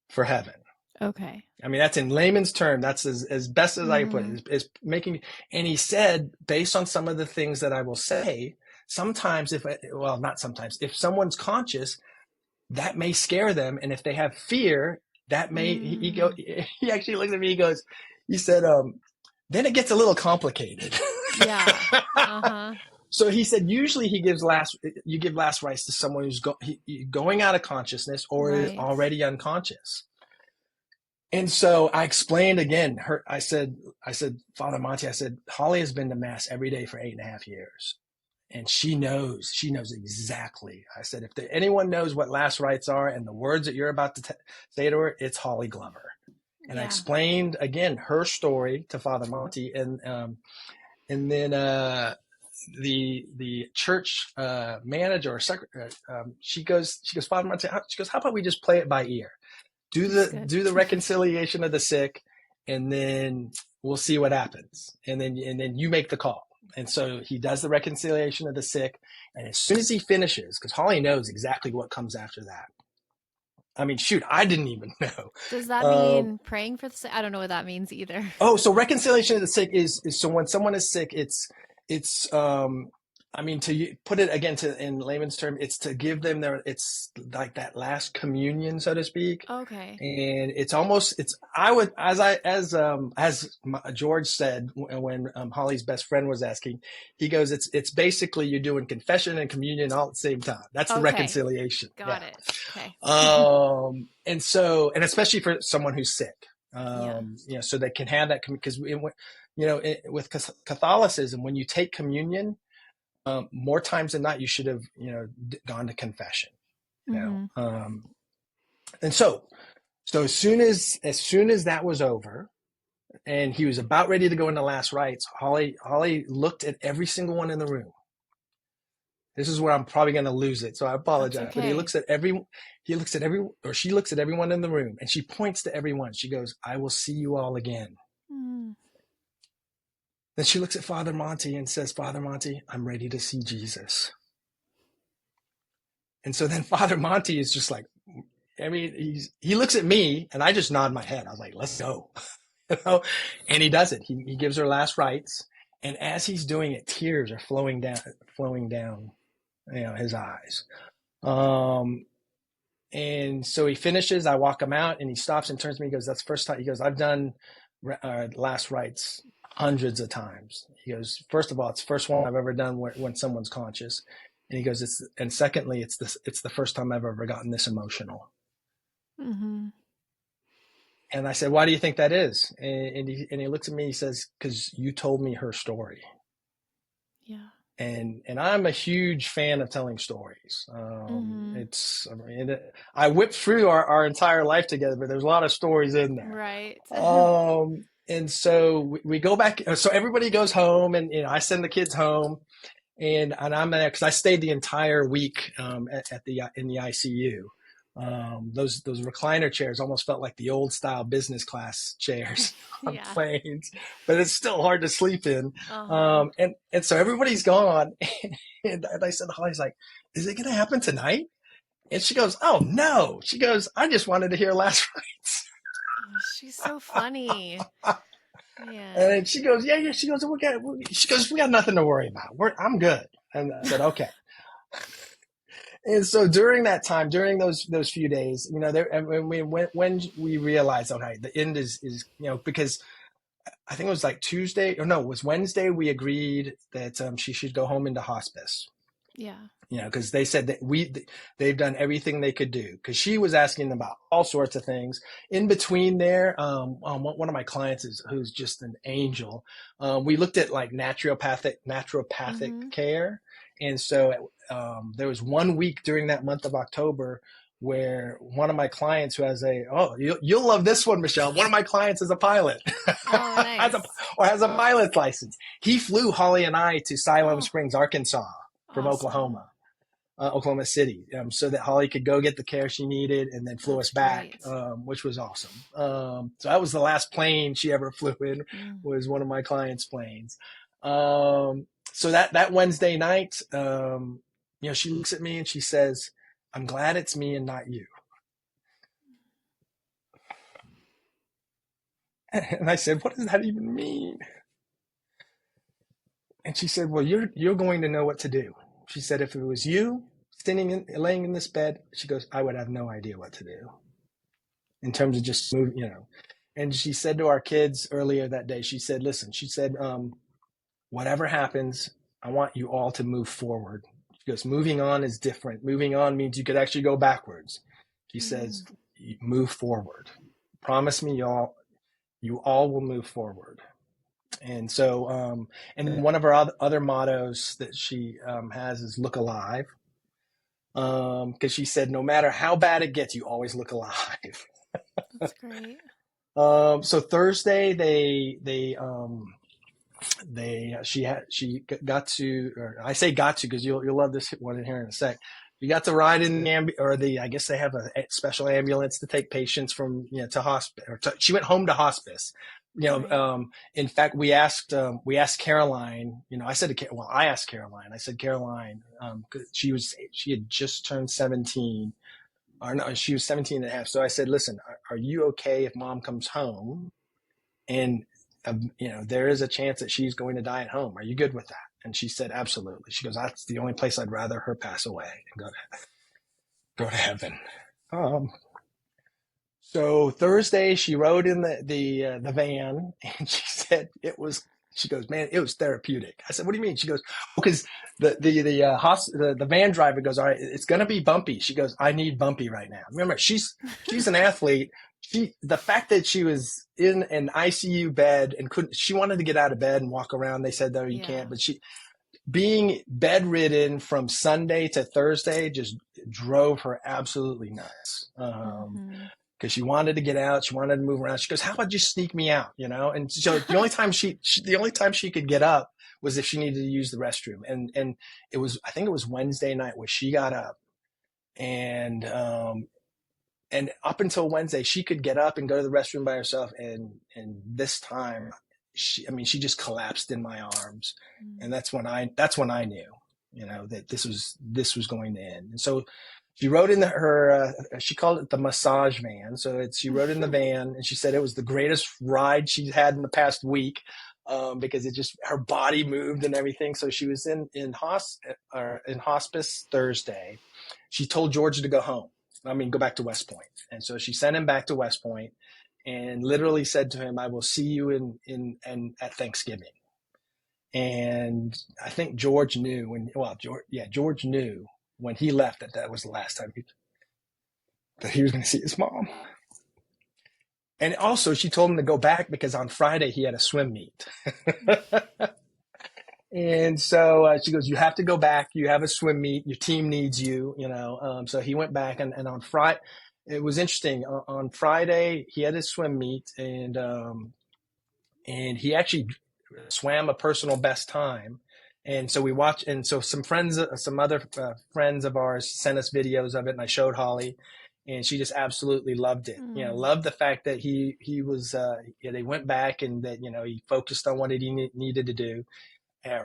Speaker 2: for heaven."
Speaker 1: Okay.
Speaker 2: I mean, that's in layman's term. That's as best as I can put
Speaker 1: Mm-hmm.
Speaker 2: it, is making. And he said, based on some of the things that I will say, sometimes not sometimes, if someone's conscious, that may scare them. And if they have fear, that may,
Speaker 1: Mm.
Speaker 2: he actually looks at me, he said, "Then it gets a little complicated."
Speaker 1: Yeah. Uh-huh.
Speaker 2: So he said, usually you give last rites to someone who's going out of consciousness or is
Speaker 1: Right.
Speaker 2: already unconscious. And so I explained again, I said, "Father Monty," I said, "Holly has been to mass every day for 8.5 years. And she knows exactly." I said, "If anyone knows what last rites are and the words that you're about to say to her, it's Holly Glover." And I
Speaker 1: Yeah.
Speaker 2: explained again her story to Father Monty, and then the church manager or secretary, she goes, "Father Monty," she goes, "How about we just play it by ear?
Speaker 1: That's good.
Speaker 2: Do the reconciliation of the sick, and then we'll see what happens, and then you make the call." And so he does the reconciliation of the sick, and as soon as he finishes, because Holly knows exactly what comes after that, I mean, shoot, I didn't even know.
Speaker 1: Does that
Speaker 2: Um,
Speaker 1: mean praying for the sick? I don't know what that means either.
Speaker 2: Oh, so reconciliation of the sick is so when someone is sick, it's I mean put it again to in layman's term, it's to give them it's like that last communion, so to speak.
Speaker 1: Okay.
Speaker 2: And it's almost it's I would George said when Holly's best friend was asking, he goes, it's basically you're doing confession and communion all at the same time. That's the
Speaker 1: Okay.
Speaker 2: reconciliation.
Speaker 1: Got
Speaker 2: Yeah.
Speaker 1: it. Okay.
Speaker 2: And especially for someone who's sick,
Speaker 1: Yeah.
Speaker 2: so they can have that because with Catholicism, when you take communion, more times than not, you should have, gone to confession,
Speaker 1: Mm-hmm.
Speaker 2: and so as soon as that was over and he was about ready to go into last rites, Holly looked at every single one in the room. This is where I'm probably going to lose it, so I
Speaker 1: That's
Speaker 2: apologize. But
Speaker 1: okay.
Speaker 2: she looks at everyone in the room, and she points to everyone. She goes, "I will see you all again."
Speaker 1: Mm.
Speaker 2: Then she looks at Father Monty and says, "Father Monty, I'm ready to see Jesus." And so then Father Monty is just like, I mean, he looks at me, and I just nod my head. I was like, "Let's go," And he does it. He gives her last rites, and as he's doing it, tears are flowing down, his eyes. Um, And so he finishes. I walk him out, and he stops and turns to me. He goes, "That's the first time." He goes, "I've done last rites hundreds of times." He goes, "First of all, it's the first one I've ever done when someone's conscious." And he goes, and secondly, it's the first time I've ever gotten this emotional."
Speaker 1: Mm-hmm.
Speaker 2: And I said, "Why do you think that is?" And he looks at me. He says, "Because you told me her story."
Speaker 1: Yeah.
Speaker 2: And I'm a huge fan of telling stories.
Speaker 1: Mm-hmm.
Speaker 2: I whipped through our entire life together, but there's a lot of stories in there.
Speaker 1: Right.
Speaker 2: And so we go back. So everybody goes home, and I send the kids home, and I'm there because I stayed the entire week at the in the ICU. Those recliner chairs almost felt like the old style business class chairs on
Speaker 1: Yeah.
Speaker 2: planes, but it's still hard to sleep in.
Speaker 1: Uh-huh.
Speaker 2: And so everybody's gone, and I said, Holly's like, "Is it going to happen tonight?" And she goes, "Oh no!" She goes, "I just wanted to hear last rites."
Speaker 1: Oh, she's so funny.
Speaker 2: And
Speaker 1: Man.
Speaker 2: then she goes, "Yeah, yeah." She goes, "We got nothing to worry about. I'm good." And I said, "Okay." And so during that time, during those few days, when we realized, okay, the end is because I think it was like Tuesday, or no, it was Wednesday. We agreed that she should go home into hospice.
Speaker 1: Yeah.
Speaker 2: Because they said that they've done everything they could do. Because she was asking them about all sorts of things. In between there, one of my clients who's just an angel. We looked at like naturopathic
Speaker 1: Mm-hmm.
Speaker 2: care, and so there was 1 week during that month of October where one of my clients who you'll love this one, Michelle. One of my clients is a pilot,
Speaker 1: Oh, nice.
Speaker 2: has a pilot's license. He flew Holly and I to Siloam
Speaker 1: Oh,
Speaker 2: Springs, Arkansas, from
Speaker 1: awesome.
Speaker 2: Oklahoma City, so that Holly could go get the care she needed, and then flew us
Speaker 1: That's
Speaker 2: back,
Speaker 1: great.
Speaker 2: which was awesome. So that was the last plane she ever flew in,
Speaker 1: Mm.
Speaker 2: was one of my clients' planes. So that Wednesday night, she looks at me and she says, "I'm glad it's me and not you." And I said, "What does that even mean?" And she said, "Well, you're going to know what to do." She said, "If it was you laying in this bed," she goes, "I would have no idea what to do in terms of just moving." And she said to our kids earlier that day, she said, "Listen," she said, "whatever happens, I want you all to move forward." She goes, "Moving on is different. Moving on means you could actually go backwards." She says,
Speaker 1: Mm.
Speaker 2: "Move forward. Promise me, you all will move forward." And so, and then one of our other mottos that she has is "Look alive." Because she said, no matter how bad it gets, you always look alive.
Speaker 1: That's great.
Speaker 2: So Thursday, she got to, or I say got to because you'll love this one in here in a sec. We got to ride in I guess they have a special ambulance to take patients from to hospice. She went home to hospice.
Speaker 1: Right.
Speaker 2: In fact, we asked Caroline. I asked Caroline. I said, "Caroline," 'cause she had just turned 17. or no, she was 17 and a half. So I said, listen, are you okay if mom comes home and, there is a chance that she's going to die at home. Are you good with that? And she said, absolutely. She goes, that's the only place I'd rather her pass away and go to heaven. Um, So Thursday, she rode in the van, and she said it was. She goes, man, it was therapeutic. I said, what do you mean? She goes, because the van driver goes, all right, it's going to be bumpy. She goes, I need bumpy right now. Remember, she's an athlete. The fact that she was in an ICU bed and she wanted to get out of bed and walk around. They said, no, you
Speaker 1: Yeah.
Speaker 2: can't. But being bedridden from Sunday to Thursday just drove her absolutely nuts.
Speaker 1: Mm-hmm.
Speaker 2: Because she wanted to get out, she wanted to move around. She goes, "How about you sneak me out?" And so the only time she could get up was if she needed to use the restroom. And I think it was Wednesday night where she got up, and up until Wednesday she could get up and go to the restroom by herself. And this time, she just collapsed in my arms, and that's when I knew, that this was going to end. And so she rode in she called it the massage van. So she rode in the van, and she said it was the greatest ride she's had in the past week, because her body moved and everything. So she was in hospice Thursday. She told George to go home. Go back to West Point. And so she sent him back to West Point and literally said to him, I will see you in at Thanksgiving. And I think George knew George knew when he left that was the last time that he was going to see his mom. And also she told him to go back because on Friday he had a swim meet. And so she goes, you have to go back. You have a swim meet. Your team needs you, so he went back and on Friday, it was interesting. On Friday, he had his swim meet, and he actually swam a personal best time. And so we watched, and so some other friends of ours sent us videos of it, and I showed Holly, and she just absolutely loved it. Loved the fact that he was, they went back and that, he focused on what he needed to do.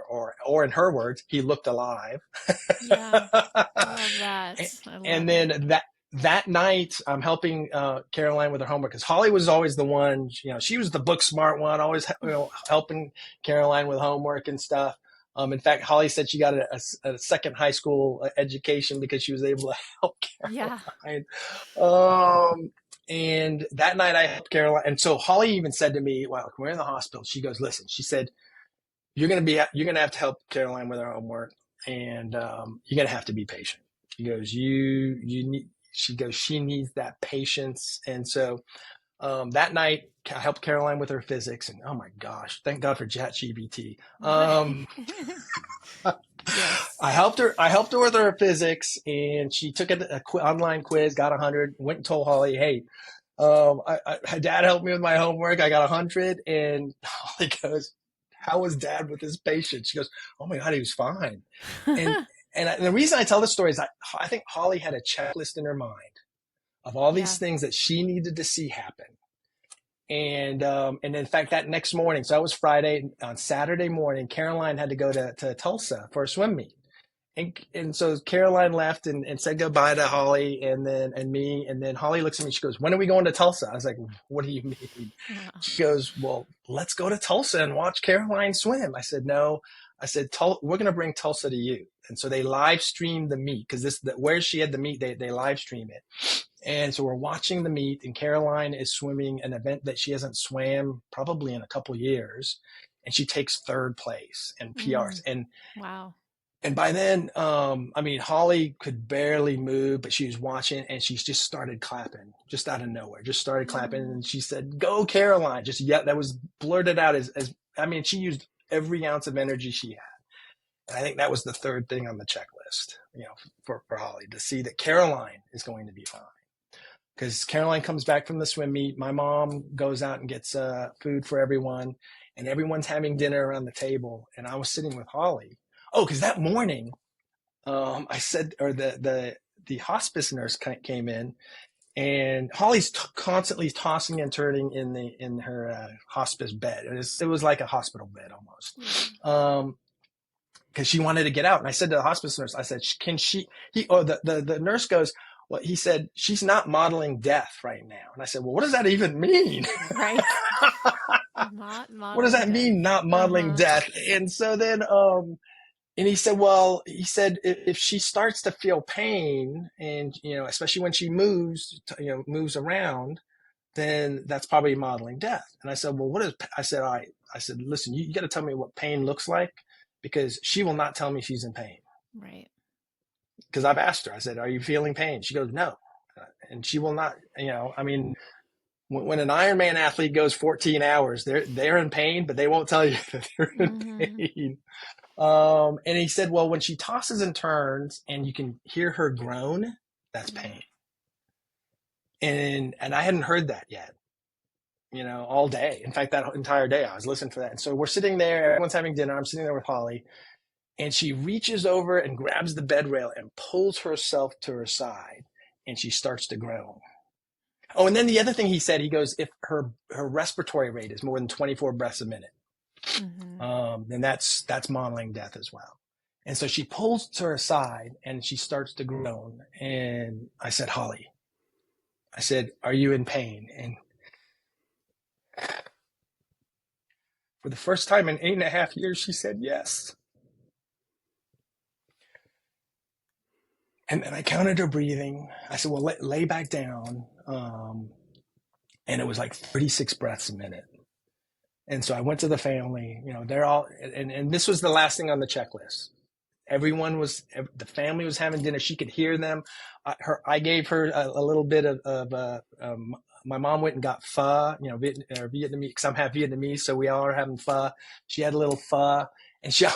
Speaker 2: Or in her words, he looked alive.
Speaker 1: Yeah, I love that. I love
Speaker 2: And
Speaker 1: it.
Speaker 2: then that night, I'm helping Caroline with her homework because Holly was always the one. She was the book smart one, always helping Caroline with homework and stuff. In fact, Holly said she got a second high school education because she was able to help Caroline.
Speaker 1: Yeah.
Speaker 2: And that night I helped Caroline, and so Holly even said to me, "Well, we're in the hospital." She goes, "Listen," she said, you're going to have to help Caroline with her homework, and you're going to have to be patient." She goes, she needs that patience. And so that night I helped Caroline with her physics, and oh my gosh, thank God for ChatGPT.
Speaker 1: Right. Yes.
Speaker 2: I helped her with her physics, and she took an online quiz, got 100, went and told Holly, hey, Dad helped me with my homework. I got 100. And Holly goes, how was Dad with his patient? She goes, oh my God, he was fine. And the reason I tell this story is I think Holly had a checklist in her mind of all these things that she needed to see happen. And in fact, that next morning, so that was Friday, on Saturday morning, Caroline had to go to Tulsa for a swim meet. And so Caroline left and said goodbye to Holly and me. And then Holly looks at me. She goes, when are we going to Tulsa? I was like, what do you mean? She goes, well, let's go to Tulsa and watch Caroline swim. I said, no. I said, we're going to bring Tulsa to you. And so they live streamed the meet because where she had the meet, they live stream it. And so we're watching the meet, and Caroline is swimming an event that she hasn't swam probably in a couple years. And she takes third place and PRs. And
Speaker 1: wow.
Speaker 2: And by then, Holly could barely move, but she was watching, and she just started clapping, just out of nowhere, just started clapping. And she said, go Caroline. That was blurted out she used every ounce of energy she had. And I think that was the third thing on the checklist, for Holly, to see that Caroline is going to be fine. Because Caroline comes back from the swim meet. My mom goes out and gets food for everyone, and everyone's having dinner around the table. And I was sitting with Holly. Oh, because that morning, I said, or the hospice nurse came in, and Holly's constantly tossing and turning in her hospice bed. It was like a hospital bed almost, because she wanted to get out. And I said to the hospice nurse, I said, can she? The nurse goes, well, he said, she's not modeling death right now. And I said, well, what does that even mean?
Speaker 1: Right.
Speaker 2: What does
Speaker 1: Modeling
Speaker 2: that
Speaker 1: death.
Speaker 2: mean, not modeling
Speaker 1: Uh-huh.
Speaker 2: death? And so then, and he said, well, he said, if she starts to feel pain and, especially when she moves, moves around, then that's probably modeling death. And I said, well, I said, listen, you got to tell me what pain looks like, because she will not tell me she's in pain.
Speaker 1: Right.
Speaker 2: Because I've asked her, I said, are you feeling pain? She goes, no. And she will not, I mean, when an Ironman athlete goes 14 hours, they're in pain, but they won't tell you that they're in
Speaker 1: Mm-hmm.
Speaker 2: pain. And he said, well, when she tosses and turns and you can hear her groan, that's
Speaker 1: Yeah.
Speaker 2: pain. And I hadn't heard that yet, all day. In fact, that entire day I was listening for that. And so we're sitting there, everyone's having dinner. I'm sitting there with Holly, and she reaches over and grabs the bed rail and pulls herself to her side, and she starts to groan. Oh, and then the other thing he said, he goes, if her respiratory rate is more than 24 breaths a minute,
Speaker 1: Mm-hmm.
Speaker 2: then that's modeling death as well. And so she pulls to her side and she starts to groan. And I said, Holly, I said, are you in pain? And for the first time in 8.5 years, she said yes. And then I counted her breathing. I said, well, lay back down. And it was like 36 breaths a minute. And so I went to the family, they're all, and this was the last thing on the checklist. The family was having dinner. She could hear them. I gave her a little bit of my mom went and got pho, Vietnamese, because I'm half Vietnamese. So we all are having pho. She had a little pho, and she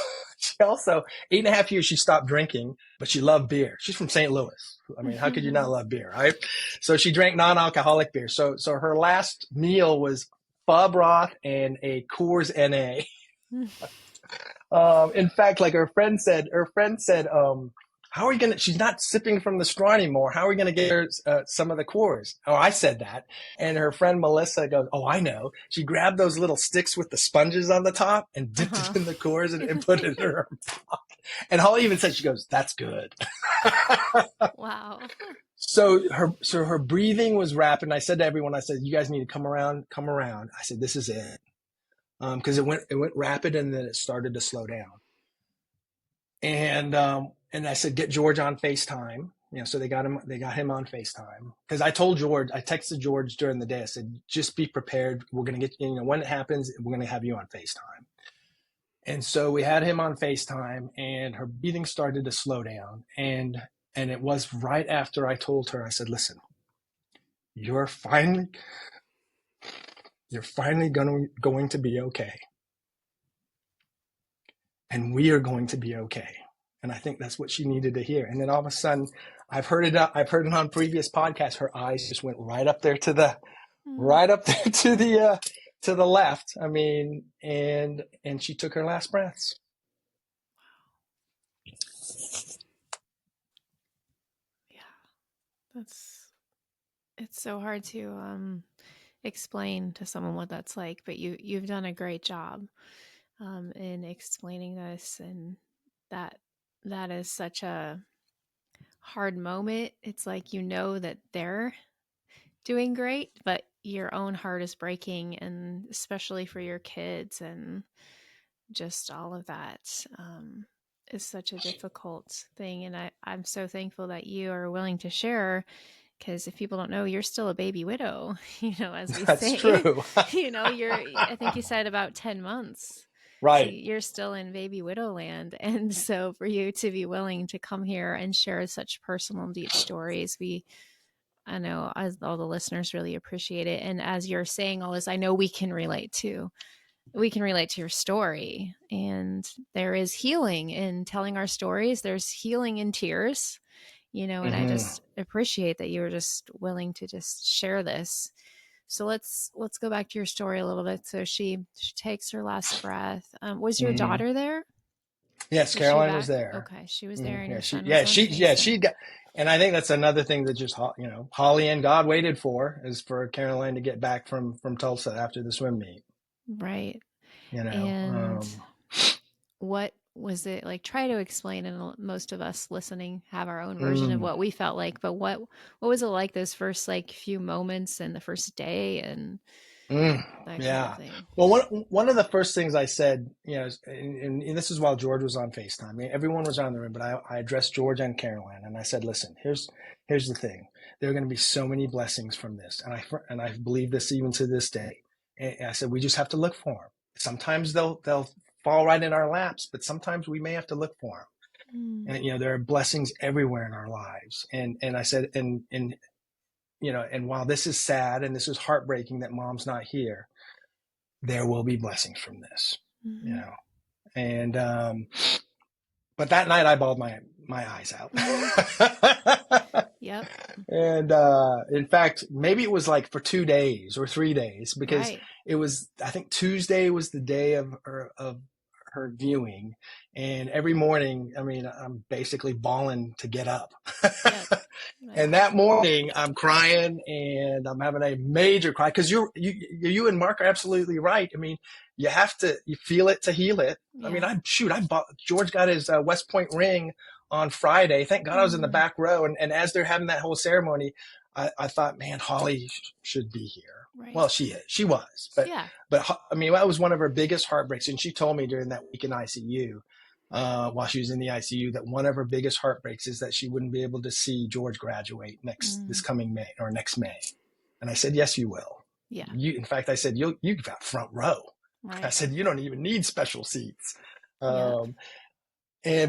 Speaker 2: also, 8.5 years, she stopped drinking, but she loved beer. She's from St. Louis. I mean, how could you not love beer, right? So she drank non-alcoholic beer. So her last meal was pho broth and a Coors NA. In fact, like her friend said, how are we gonna? She's not sipping from the straw anymore. How are we gonna get her some of the Coors? Oh, I said that, and her friend Melissa goes, "Oh, I know." She grabbed those little sticks with the sponges on the top and dipped
Speaker 1: Uh-huh.
Speaker 2: it in the Coors and put it in her mouth. And Holly even said, "She goes, that's good."
Speaker 1: Wow.
Speaker 2: So her breathing was rapid. And I said to everyone, I said, "You guys need to come around, come around." I said, "This is it," because it went rapid and then it started to slow down. And I said, get George on FaceTime. So they got him on FaceTime, because I texted George during the day. I said, just be prepared. We're going to get, when it happens, we're going to have you on FaceTime. And so we had him on FaceTime, and her breathing started to slow down. And it was right after I told her, I said, listen, you're finally going to be okay. And we are going to be okay. And I think that's what she needed to hear. And then all of a sudden, I've heard it on previous podcasts. Her eyes just went right up there to the
Speaker 1: Mm.
Speaker 2: right up there to the left. I mean, and she took her last breaths.
Speaker 1: Yeah. It's so hard to explain to someone what that's like, but you've done a great job in explaining this, and that is such a hard moment. It's like that they're doing great, but your own heart is breaking, and especially for your kids, and just all of that is such a difficult thing. And I'm so thankful that you are willing to share, because if people don't know, you're still a baby widow, as we
Speaker 2: That's
Speaker 1: say.
Speaker 2: true.
Speaker 1: I think you said about 10 months. So
Speaker 2: Right.
Speaker 1: you're still in baby widow land. And so for you to be willing to come here and share such personal, deep stories, I know as all the listeners really appreciate it. And as you're saying all this, I know we can relate to your story, and there is healing in telling our stories. There's healing in tears, and I
Speaker 2: Mm-hmm.
Speaker 1: just appreciate that you were just willing to just share this. So let's go back to your story a little bit. So she takes her last breath. Was your
Speaker 2: Mm-hmm.
Speaker 1: daughter there?
Speaker 2: Yes,
Speaker 1: Was she
Speaker 2: Caroline was
Speaker 1: back?
Speaker 2: there.
Speaker 1: Okay, she was there,
Speaker 2: Mm-hmm.
Speaker 1: and
Speaker 2: Yeah,
Speaker 1: your
Speaker 2: she
Speaker 1: son was
Speaker 2: yeah
Speaker 1: on
Speaker 2: she
Speaker 1: FaceTime.
Speaker 2: got. And I think that's another thing that just Holly and God waited for, is for Caroline to get back from Tulsa after the swim meet.
Speaker 1: Right.
Speaker 2: You know,
Speaker 1: And what was it like? Try to explain, and most of us listening have our own version of
Speaker 2: Mm,
Speaker 1: what we felt like. But what was it like those first like few moments and the first day and
Speaker 2: mm,
Speaker 1: that kind of
Speaker 2: yeah.
Speaker 1: thing?
Speaker 2: Well, one of the first things I said, and this is while George was on FaceTime. I mean, everyone was on the room, but I addressed George and Caroline, and I said, "Listen, here's the thing. There are going to be so many blessings from this, and I believe this even to this day. And I said we just have to look for them. Sometimes they'll fall right in our laps, but sometimes we may have to look for them.
Speaker 1: Mm,
Speaker 2: And there are blessings everywhere in our lives. And I said, and and while this is sad and this is heartbreaking that mom's not here, there will be blessings from this, you
Speaker 1: mm-hmm,
Speaker 2: know. And but that night I bawled my eyes out.
Speaker 1: mm-hmm. Yep.
Speaker 2: And in fact, maybe it was like for 2 days or 3 days, because
Speaker 1: Right.
Speaker 2: it was, I think Tuesday was the day of her viewing, and every morning, I mean, I'm basically bawling to get up.
Speaker 1: Yep.
Speaker 2: And
Speaker 1: Yeah.
Speaker 2: that morning, I'm crying and I'm having a major cry, because you and Mark are absolutely right. I mean, you feel it to heal it. I mean,
Speaker 1: Yeah.
Speaker 2: I bought, George got his West Point ring on Friday. Thank God I was in the
Speaker 1: Mm,
Speaker 2: back row. And as they're having that whole ceremony, I thought, man, Holly should be here.
Speaker 1: right.
Speaker 2: Well, she was,
Speaker 1: Yeah.
Speaker 2: but I mean, that was one of her biggest heartbreaks. And she told me during that week in ICU, while she was in the ICU, that one of her biggest heartbreaks is that she wouldn't be able to see George graduate this
Speaker 1: Mm,
Speaker 2: coming May or next May. And I said, yes, you will.
Speaker 1: yeah.
Speaker 2: In fact, I said, you got front row. I
Speaker 1: Right.
Speaker 2: said, you don't even need special seats.
Speaker 1: Yep.
Speaker 2: Um,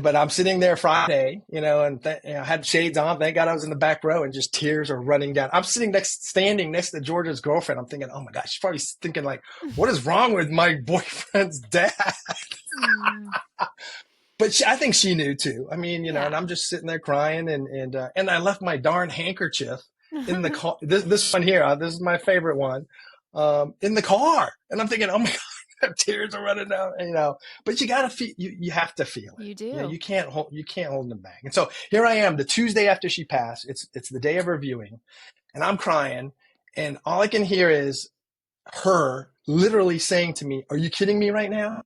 Speaker 2: but I'm sitting there Friday, and I had shades on. Thank God I was in the back row, and just tears are running down. I'm standing next to Georgia's girlfriend. I'm thinking, oh my gosh, she's probably thinking like, what is wrong with my boyfriend's dad?
Speaker 1: Mm,
Speaker 2: But I think she knew too. I mean, and
Speaker 1: yeah.
Speaker 2: I'm just sitting there crying, and I left my darn handkerchief in the car. This one here, this is my favorite one, in the car, and I'm thinking, oh my god, tears are running down, But you gotta feel, you have to feel it.
Speaker 1: You do.
Speaker 2: You can't hold them back. And so here I am, the Tuesday after she passed. It's the day of her viewing, and I'm crying, and all I can hear is her literally saying to me, "Are you kidding me right now?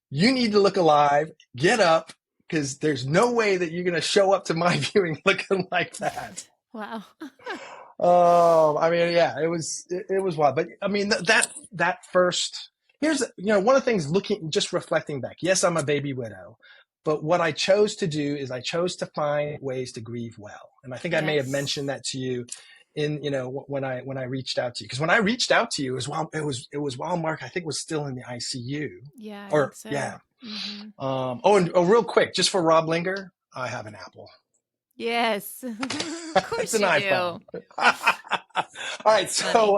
Speaker 2: You need to look alive, get up, because there's no way that you're going to show up to my viewing looking like that."
Speaker 1: Wow.
Speaker 2: Oh, I mean, yeah, it was wild. But I mean, that first, here's, one of the things, just reflecting back. Yes, I'm a baby widow, but what I chose to do is I chose to find ways to grieve well. And I think I may have
Speaker 1: Yes.
Speaker 2: mentioned that to you when I reached out to you, because when I reached out to you, it was while Mark, I think, was still in the ICU.
Speaker 1: Yeah, I think
Speaker 2: Or
Speaker 1: so.
Speaker 2: yeah.
Speaker 1: Mm-hmm.
Speaker 2: And real quick, just for Rob Linger, I have an Apple.
Speaker 1: Yes. Of
Speaker 2: It's
Speaker 1: course
Speaker 2: an
Speaker 1: you
Speaker 2: iPhone.
Speaker 1: do.
Speaker 2: All right,
Speaker 1: That's funny.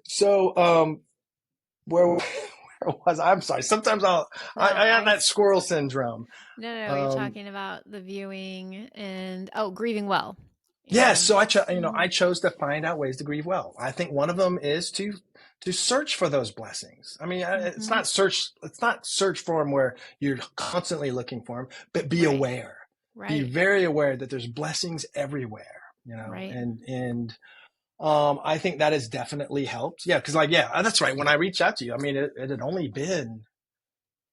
Speaker 2: so where was I? I'm sorry. Sometimes
Speaker 1: No,
Speaker 2: I have that squirrel syndrome.
Speaker 1: no, you're
Speaker 2: Um,
Speaker 1: talking about the viewing and grieving well.
Speaker 2: yes, so
Speaker 1: And
Speaker 2: I
Speaker 1: mhm,
Speaker 2: chose to find out ways to grieve well. I think one of them is to search for those blessings. I mean,
Speaker 1: mhm,
Speaker 2: it's not search for them where you're constantly looking for them, but be
Speaker 1: right,
Speaker 2: aware. Be
Speaker 1: right,
Speaker 2: very aware that there's blessings everywhere,
Speaker 1: right.
Speaker 2: and I think that has definitely helped. Yeah, because that's right. When I reached out to you, I mean, it had only been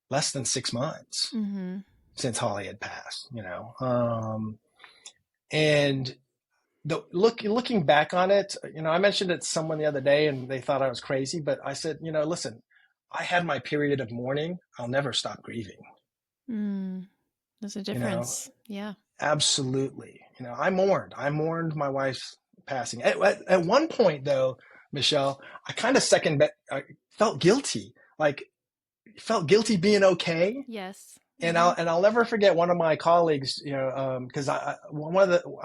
Speaker 2: less than 6 months
Speaker 1: Mm-hmm.
Speaker 2: since Holly had passed, and looking back on it, I mentioned it to someone the other day, and they thought I was crazy, but I said, listen, I had my period of mourning. I'll never stop grieving.
Speaker 1: Mm, there's a
Speaker 2: You know,
Speaker 1: difference. Yeah.
Speaker 2: absolutely. I mourned. I mourned my wife's passing. At one point, though, Michelle, I kind of I felt guilty. Like, felt guilty being okay.
Speaker 1: Yes.
Speaker 2: And
Speaker 1: Mm-hmm.
Speaker 2: I'll never forget one of my colleagues, because I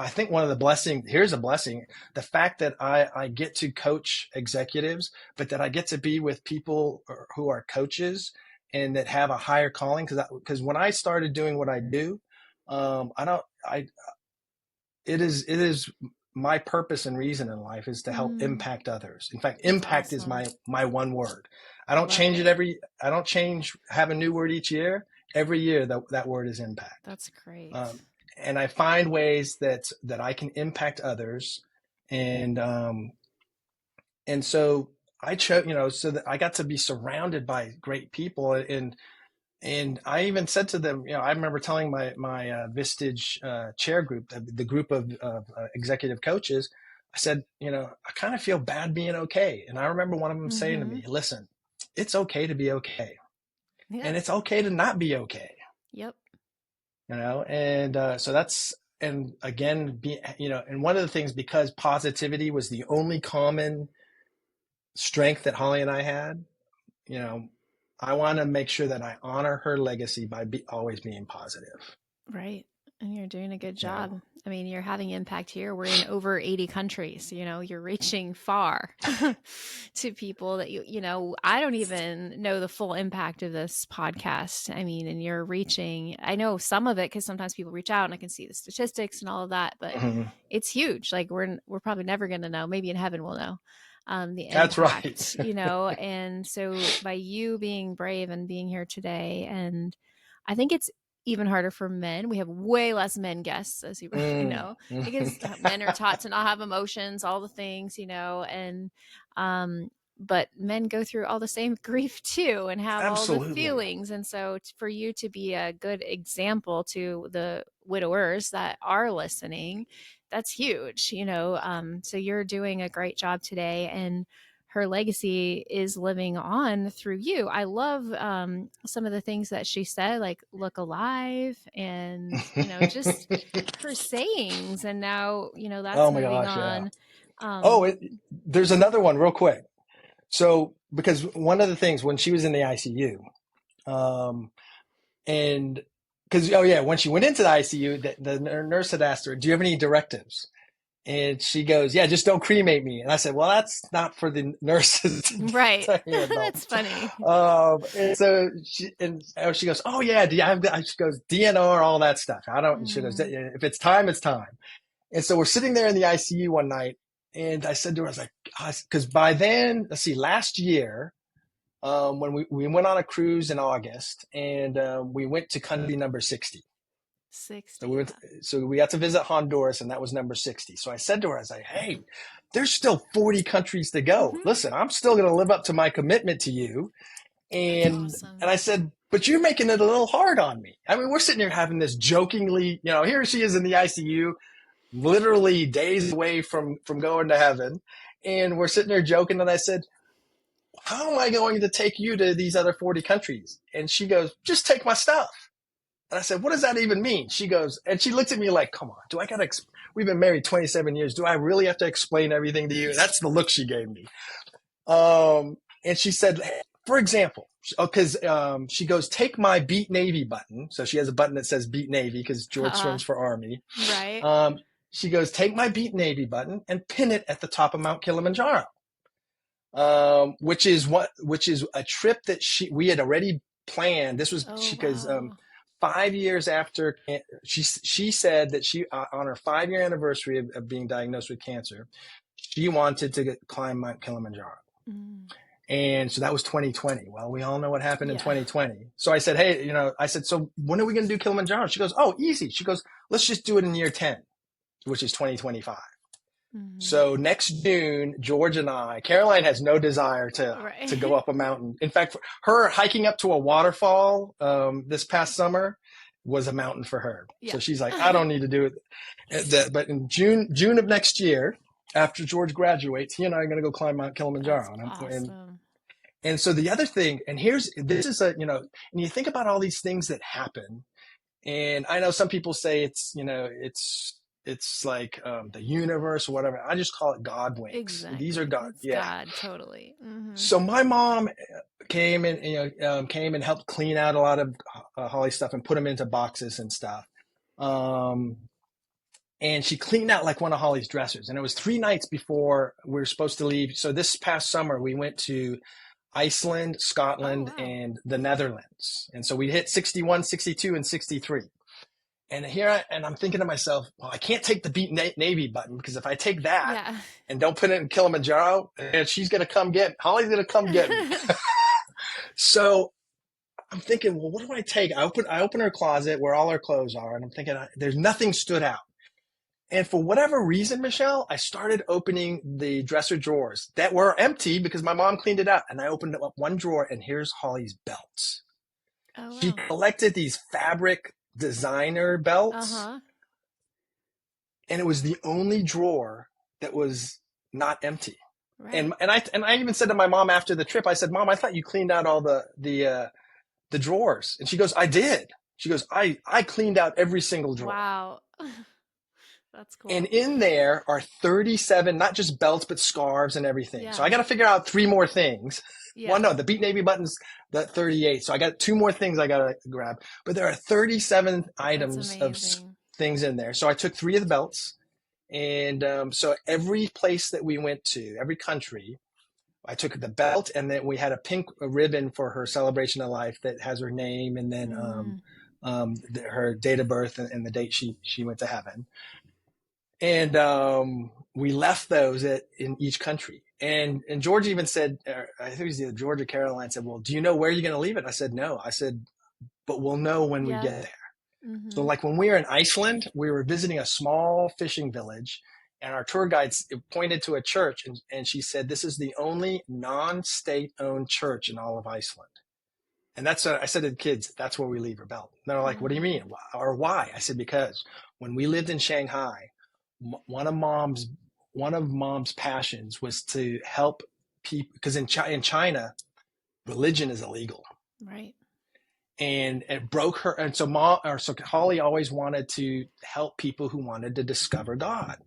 Speaker 2: think one of the blessing, here's a blessing, the fact that I get to coach executives, but that I get to be with people who are coaches and that have a higher calling. Because when I started doing what I do, I don't, I, it is my purpose and reason in life is to help
Speaker 1: Mm,
Speaker 2: impact others. In fact,
Speaker 1: that's
Speaker 2: impact is
Speaker 1: awesome.
Speaker 2: my one word.
Speaker 1: I love it.
Speaker 2: I don't have a new word each year. Every year that word is impact.
Speaker 1: That's great.
Speaker 2: Um, and I find ways that I can impact others. And so I chose, so that I got to be surrounded by great people, And I even said to them, I remember telling my Vistage chair group, the group of executive coaches, I said, I kind of feel bad being okay. And I remember one of them saying to
Speaker 1: Mm-hmm.
Speaker 2: me, listen, it's okay to be okay. And
Speaker 1: Yep.
Speaker 2: it's okay to not be okay,
Speaker 1: Yep.
Speaker 2: and so that's, and again, and one of the things, because positivity was the only common strength that Holly and I had, you know, I want to make sure that I honor her legacy by always being positive.
Speaker 1: Right. And you're doing a good
Speaker 2: You know,
Speaker 1: job. I mean, you're having impact here. We're in over 80 countries. You're reaching far to people that I don't even know the full impact of this podcast. I mean, and you're reaching, I know some of it because sometimes people reach out and I can see the statistics and all of that, but
Speaker 2: Mhm.
Speaker 1: it's huge. Like we're probably never going to know. Maybe in heaven we'll know the
Speaker 2: That's right.
Speaker 1: impact, and so by you being brave and being here today, and I think it's even harder for men. We have way less men guests, as you probably
Speaker 2: Mm.
Speaker 1: know, because men are taught to not have emotions, all the things, and um, but men go through all the same grief too and have all the
Speaker 2: Absolutely.
Speaker 1: feelings. And so for you to be a good example to the widowers that are listening, that's huge, so you're doing a great job today, and her legacy is living on through you. I love some of the things that she said, like look alive, and just her sayings. And now that's
Speaker 2: Oh my
Speaker 1: moving
Speaker 2: gosh, yeah.
Speaker 1: on.
Speaker 2: Oh,
Speaker 1: um
Speaker 2: there's another one real quick. So, because one of the things when she was in the ICU, um, and because, oh yeah, when she went into the ICU, the nurse had asked her, "Do you have any directives?" And she goes, "Yeah, just don't cremate me." And I said, "Well, that's not for the nurses to
Speaker 1: right.
Speaker 2: tell you about."
Speaker 1: That's funny.
Speaker 2: And so she goes, "Oh yeah, do you have?" She goes, "DNR, all that stuff." I don't. And she goes,
Speaker 1: Mm,
Speaker 2: "If it's time, it's time." And so we're sitting there in the ICU one night, and I said to her, I was like, because by then, let's see, last year, when we went on a cruise in August, and we went to country number 60. So
Speaker 1: 60,
Speaker 2: we went,
Speaker 1: yeah.
Speaker 2: so we got to visit Honduras, and that was number 60. So I said to her, I was like, "Hey, there's still 40 countries to go.
Speaker 1: Hmm.
Speaker 2: Listen, I'm still going to live up to my commitment to you."
Speaker 1: That's
Speaker 2: And
Speaker 1: awesome.
Speaker 2: I said, "But you're making it a little hard on me." I mean, we're sitting here having this jokingly, here she is in the ICU, literally days away from going to heaven, and we're sitting there joking. And I said, "How am I going to take you to these other 40 countries?" And she goes, "Just take my stuff." And I said, "What does that even mean?" She goes, and she looked at me like, "Come on, do I gotta we've been married 27 years, do I really have to explain everything to you?" And that's the look she gave me. And she said, for example, because she goes, "Take my Beat Navy button." So she has a button that says Beat Navy because George swims for Army.
Speaker 1: Right.
Speaker 2: um, she goes, "Take my Beat Navy button and pin it at the top of Mount Kilimanjaro," which is a trip that we had already planned. This was
Speaker 1: Oh,
Speaker 2: she because
Speaker 1: wow.
Speaker 2: 5 years after she said that she on her 5 year anniversary of being diagnosed with cancer, she wanted to climb Mount Kilimanjaro.
Speaker 1: Mm.
Speaker 2: And so that was 2020. Well, we all know what happened in
Speaker 1: Yeah.
Speaker 2: 2020. So I said, "Hey, I said, so when are we going to do Kilimanjaro?" She goes, "Oh, easy." She goes, "Let's just do it in year 10, which is 2025.
Speaker 1: Hmm.
Speaker 2: So next June, George and Caroline has no desire to go
Speaker 1: Right.
Speaker 2: up a mountain. In fact, her hiking up to a waterfall this past summer was a mountain for her.
Speaker 1: Yeah.
Speaker 2: So she's like, "I don't need to do it." But in June of next year, after George graduates, he and I are going to go climb Mount
Speaker 1: That's
Speaker 2: Kilimanjaro.
Speaker 1: awesome.
Speaker 2: And so the other thing, and this is and you think about all these things that happen, and I know some people say it's like the universe or whatever. I just call it God winks. These are
Speaker 1: Exactly.
Speaker 2: God.
Speaker 1: It's
Speaker 2: Yeah.
Speaker 1: God, totally. Hmm.
Speaker 2: So my mom came and helped clean out a lot of Holly stuff and put them into boxes and stuff. Um, and she cleaned out like one of Holly's dressers. And it was 3 nights before we were supposed to leave. So this past summer, we went to Iceland,
Speaker 1: Oh,
Speaker 2: Scotland,
Speaker 1: wow.
Speaker 2: and the Netherlands. And so we hit 61, 62, and 63. And I'm thinking to myself, well, I can't take the Beat Navy button because if I take that
Speaker 1: Yeah.
Speaker 2: and don't put it in Kilimanjaro, and she's going to come Holly's going to come get me. So I'm thinking, well, what do I take? I open her closet where all her clothes are, and I'm thinking there's nothing stood out. And for whatever reason, Michelle, I started opening the dresser drawers that were empty because my mom cleaned it out. And I opened up one drawer, and here's Holly's belts.
Speaker 1: Oh,
Speaker 2: She
Speaker 1: wow.
Speaker 2: collected these fabric designer belts,
Speaker 1: Uh-huh.
Speaker 2: and it was the only drawer that was not empty.
Speaker 1: Right.
Speaker 2: And I even said to my mom after the trip, I said, "Mom, I thought you cleaned out all the drawers." And she goes, "I did." She goes, I cleaned out every single drawer.
Speaker 1: Wow. That's
Speaker 2: And
Speaker 1: cool.
Speaker 2: in there are 37, not just belts, but scarves and everything. So I
Speaker 1: Yeah.
Speaker 2: got to figure out three more things. Well,
Speaker 1: Yeah.
Speaker 2: no, the Beat Navy buttons, the 38. So I got two more things I got to grab. But there are 37
Speaker 1: That's
Speaker 2: items of
Speaker 1: amazing.
Speaker 2: things in there. So I took three of the belts. And so every place that we went to, every country, I took the belt, and then we had a pink ribbon for her celebration of life that has her name, and then
Speaker 1: Mm.
Speaker 2: her date of birth, and the date she went to heaven. And we left those in each country. And George even said, I think it was either George or Caroline said, "Well, do you know where you're going to leave it?" I said, "No." I said, "But we'll know when we
Speaker 1: Yeah.
Speaker 2: get there." So,
Speaker 1: Mm-hmm.
Speaker 2: like when we were in Iceland, we were visiting a small fishing village, and our tour guides pointed to a church, and she said, "This is the only non-state owned church in all of Iceland." And that's what I said to the kids, "That's where we leave our belt." And they're like, "What do you
Speaker 1: Mm-hmm.
Speaker 2: mean? Or why?" I said, "Because when we lived in Shanghai, one of mom's passions was to help people, because in China, religion is illegal."
Speaker 1: Right.
Speaker 2: And it broke her. And so Holly always wanted to help people who wanted to discover God.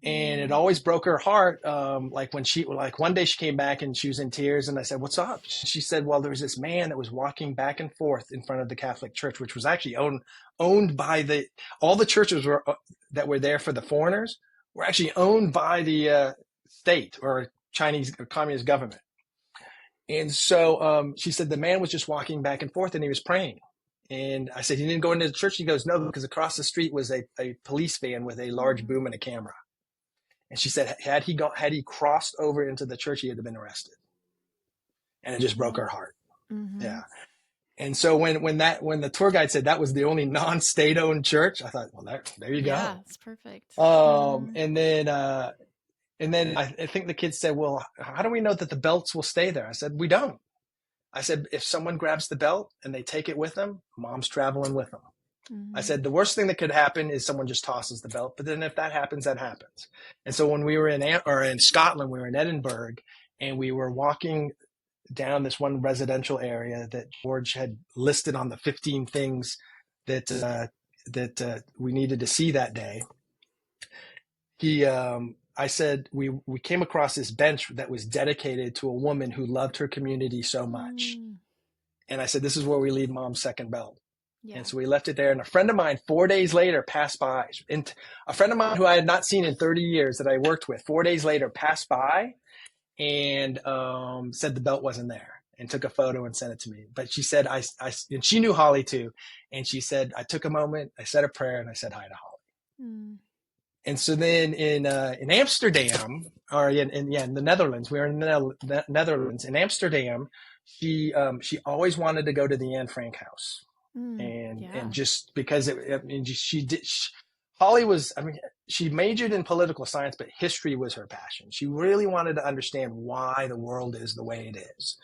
Speaker 2: And it
Speaker 1: Mm.
Speaker 2: always broke her heart. Like one day she came back and she was in tears, and I said, "What's up?" She said, "Well, there was this man that was walking back and forth in front of the Catholic Church, which was actually owned by all the churches that were there for the foreigners were actually owned by the state or Chinese or communist government." And so she said the man was just walking back and forth, and he was praying. And I said, "He didn't go into the church?" He goes, "No, because across the street was a police van with a large
Speaker 1: Mm.
Speaker 2: boom and a camera." And she said, had he crossed over into the church, he would have been arrested. And it just broke
Speaker 1: Wow.
Speaker 2: her heart.
Speaker 1: Mm-hmm.
Speaker 2: Yeah. And so when the tour guide said that was the only non-state owned church, I thought, well, there you
Speaker 1: Yeah,
Speaker 2: go.
Speaker 1: it's perfect.
Speaker 2: Um,
Speaker 1: Mm-hmm.
Speaker 2: and then uh, and then I think the kids said, "Well, how do we know that the belts will stay there?" I said, "We don't." I said, "If someone grabs the belt and they take it with them, mom's traveling with them." I
Speaker 1: Mm-hmm.
Speaker 2: said, "The worst thing that could happen is someone just tosses the belt. But then if that happens, that happens." And so when we were in Scotland, we were in Edinburgh, and we were walking down this one residential area that George had listed on the 15 things that we needed to see that day. I said we came across this bench that was dedicated to a woman who loved her community so much.
Speaker 1: Mm.
Speaker 2: And I said, "This is where we leave mom's second belt." And
Speaker 1: Yeah.
Speaker 2: so we left it there. And a friend of mine, 4 days later, passed by. And a friend of mine who I had not seen in 30 years that I worked with, 4 days later, passed by and said the belt wasn't there, and took a photo and sent it to me. But she said, and she knew Holly too. And she said, "I took a moment, I said a prayer, and I said hi to Holly."
Speaker 1: Mm.
Speaker 2: And so then in Amsterdam, or in the Netherlands, we were in the Netherlands. In Amsterdam, she always wanted to go to the Anne Frank house,
Speaker 1: Mm.
Speaker 2: and
Speaker 1: Yeah.
Speaker 2: just because Holly was, I mean, she majored in political science, but history was her passion. She really wanted to understand why the world is the way it is.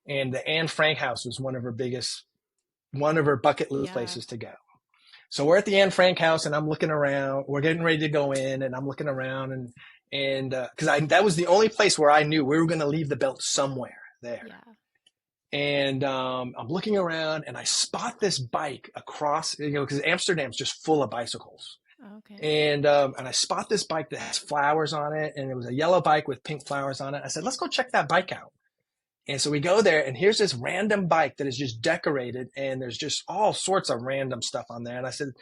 Speaker 2: And the Anne Frank house was one of her bucket list
Speaker 1: Yeah.
Speaker 2: places to go. So we're at the Anne Frank house, and I'm looking around. We're getting ready to go in, and I'm looking around, and because that was the only place where I knew we were going to leave the belt somewhere there.
Speaker 1: Yeah.
Speaker 2: And I'm looking around, and I spot this bike across, because Amsterdam's just full of bicycles.
Speaker 1: Okay.
Speaker 2: And I spot this bike that has flowers on it, and it was a yellow bike with pink flowers on it. I said, "Let's go check that bike out." And so we go there, and here's this random bike that is just decorated, and there's just all sorts of random stuff on there. And I said,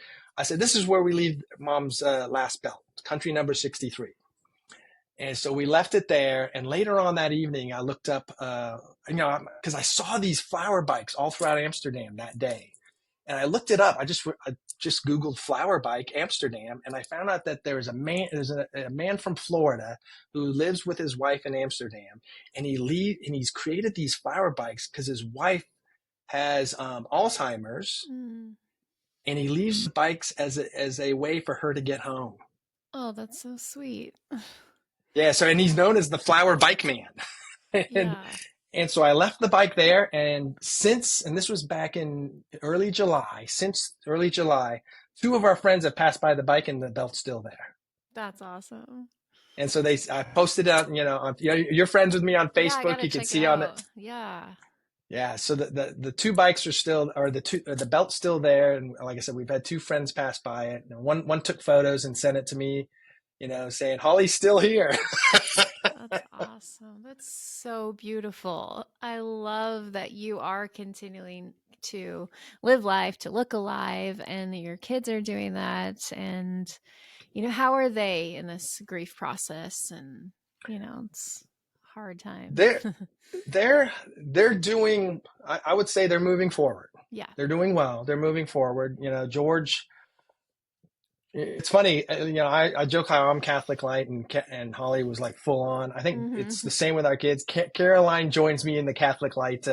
Speaker 2: "This is where we leave mom's last belt, country number 63." And so we left it there. And later on that evening, I looked up, because I saw these flower bikes all throughout Amsterdam that day. And I looked it up. I just Googled flower bike Amsterdam, and I found out that there's a man from Florida who lives with his wife in Amsterdam, and he's created these flower bikes because his wife has Alzheimer's,
Speaker 1: Mm.
Speaker 2: and he leaves bikes as a way for her to get home.
Speaker 1: Oh, that's so sweet.
Speaker 2: Yeah, so and he's known as the flower bike man. and
Speaker 1: Yeah.
Speaker 2: And so I left the bike there, and this was back in since early July, two of our friends have passed by the bike and the belt's still there.
Speaker 1: That's awesome.
Speaker 2: And so I posted out, you're friends with me on
Speaker 1: Yeah, I
Speaker 2: Facebook.
Speaker 1: gotta
Speaker 2: You can
Speaker 1: check it
Speaker 2: see on it.
Speaker 1: out. Yeah.
Speaker 2: Yeah. So the two bikes are still, or the belt's still there. And like I said, we've had two friends pass by it. And one took photos and sent it to me, saying, Holly's still here.
Speaker 1: That's awesome. That's so beautiful. I love that you are continuing to live life, to look alive, and that your kids are doing that. And, how are they in this grief process? And, it's a hard time.
Speaker 2: they're, they're doing, I would say they're moving forward.
Speaker 1: Yeah.
Speaker 2: They're doing well. They're moving forward. George, it's funny, I joke how I'm Catholic light, and Holly was like full on. I think it's
Speaker 1: Mm-hmm.
Speaker 2: the same with our kids. Caroline joins me in the Catholic light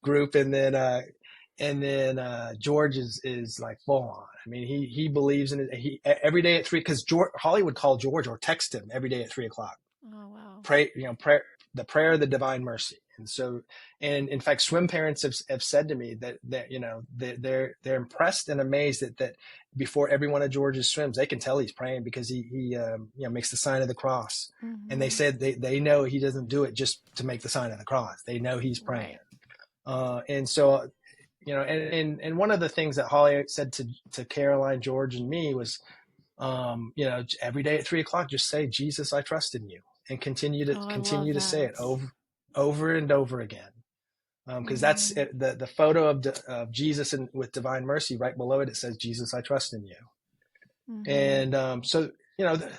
Speaker 2: group, and then George is like full on. I mean, he believes in it. He every day at 3, because Holly would call George or text him every day at 3 o'clock.
Speaker 1: Oh, wow.
Speaker 2: Pray the prayer of the Divine Mercy. And so, and in fact, swim parents have said to me that they're impressed and amazed that before every one of George's swims, they can tell he's praying, because he makes the sign of the cross. And they
Speaker 1: Mm-hmm.
Speaker 2: said they know he doesn't do it just to make the sign of the cross. They know he's praying.
Speaker 1: Right.
Speaker 2: And so, and one of the things that Holly said to Caroline, George, and me was, every day at 3 o'clock, just say, Jesus, I trust in you, and continue to
Speaker 1: Oh, I love
Speaker 2: continue to say
Speaker 1: that.
Speaker 2: it over and over again. Because that's
Speaker 1: Mm-hmm.
Speaker 2: it, the photo of Jesus and with divine mercy right below it. It says, Jesus, I trust in you.
Speaker 1: Mm-hmm.
Speaker 2: And so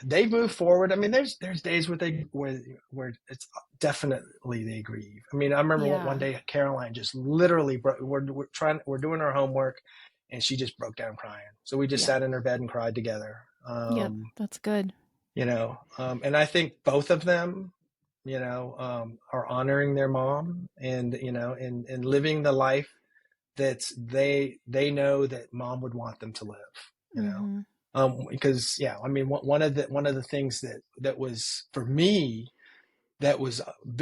Speaker 2: they move forward. I mean, there's days where it's definitely they grieve. I mean, I remember one
Speaker 1: Yeah.
Speaker 2: day Caroline just literally we're doing our homework, and she just broke down crying. So we just
Speaker 1: Yeah.
Speaker 2: sat in her bed and cried together.
Speaker 1: Yep. That's good.
Speaker 2: And I think both of them, are honoring their mom, and living the life that they know that mom would want them to live. You know,
Speaker 1: Mm-hmm.
Speaker 2: because I mean, one of the things that was for me, that was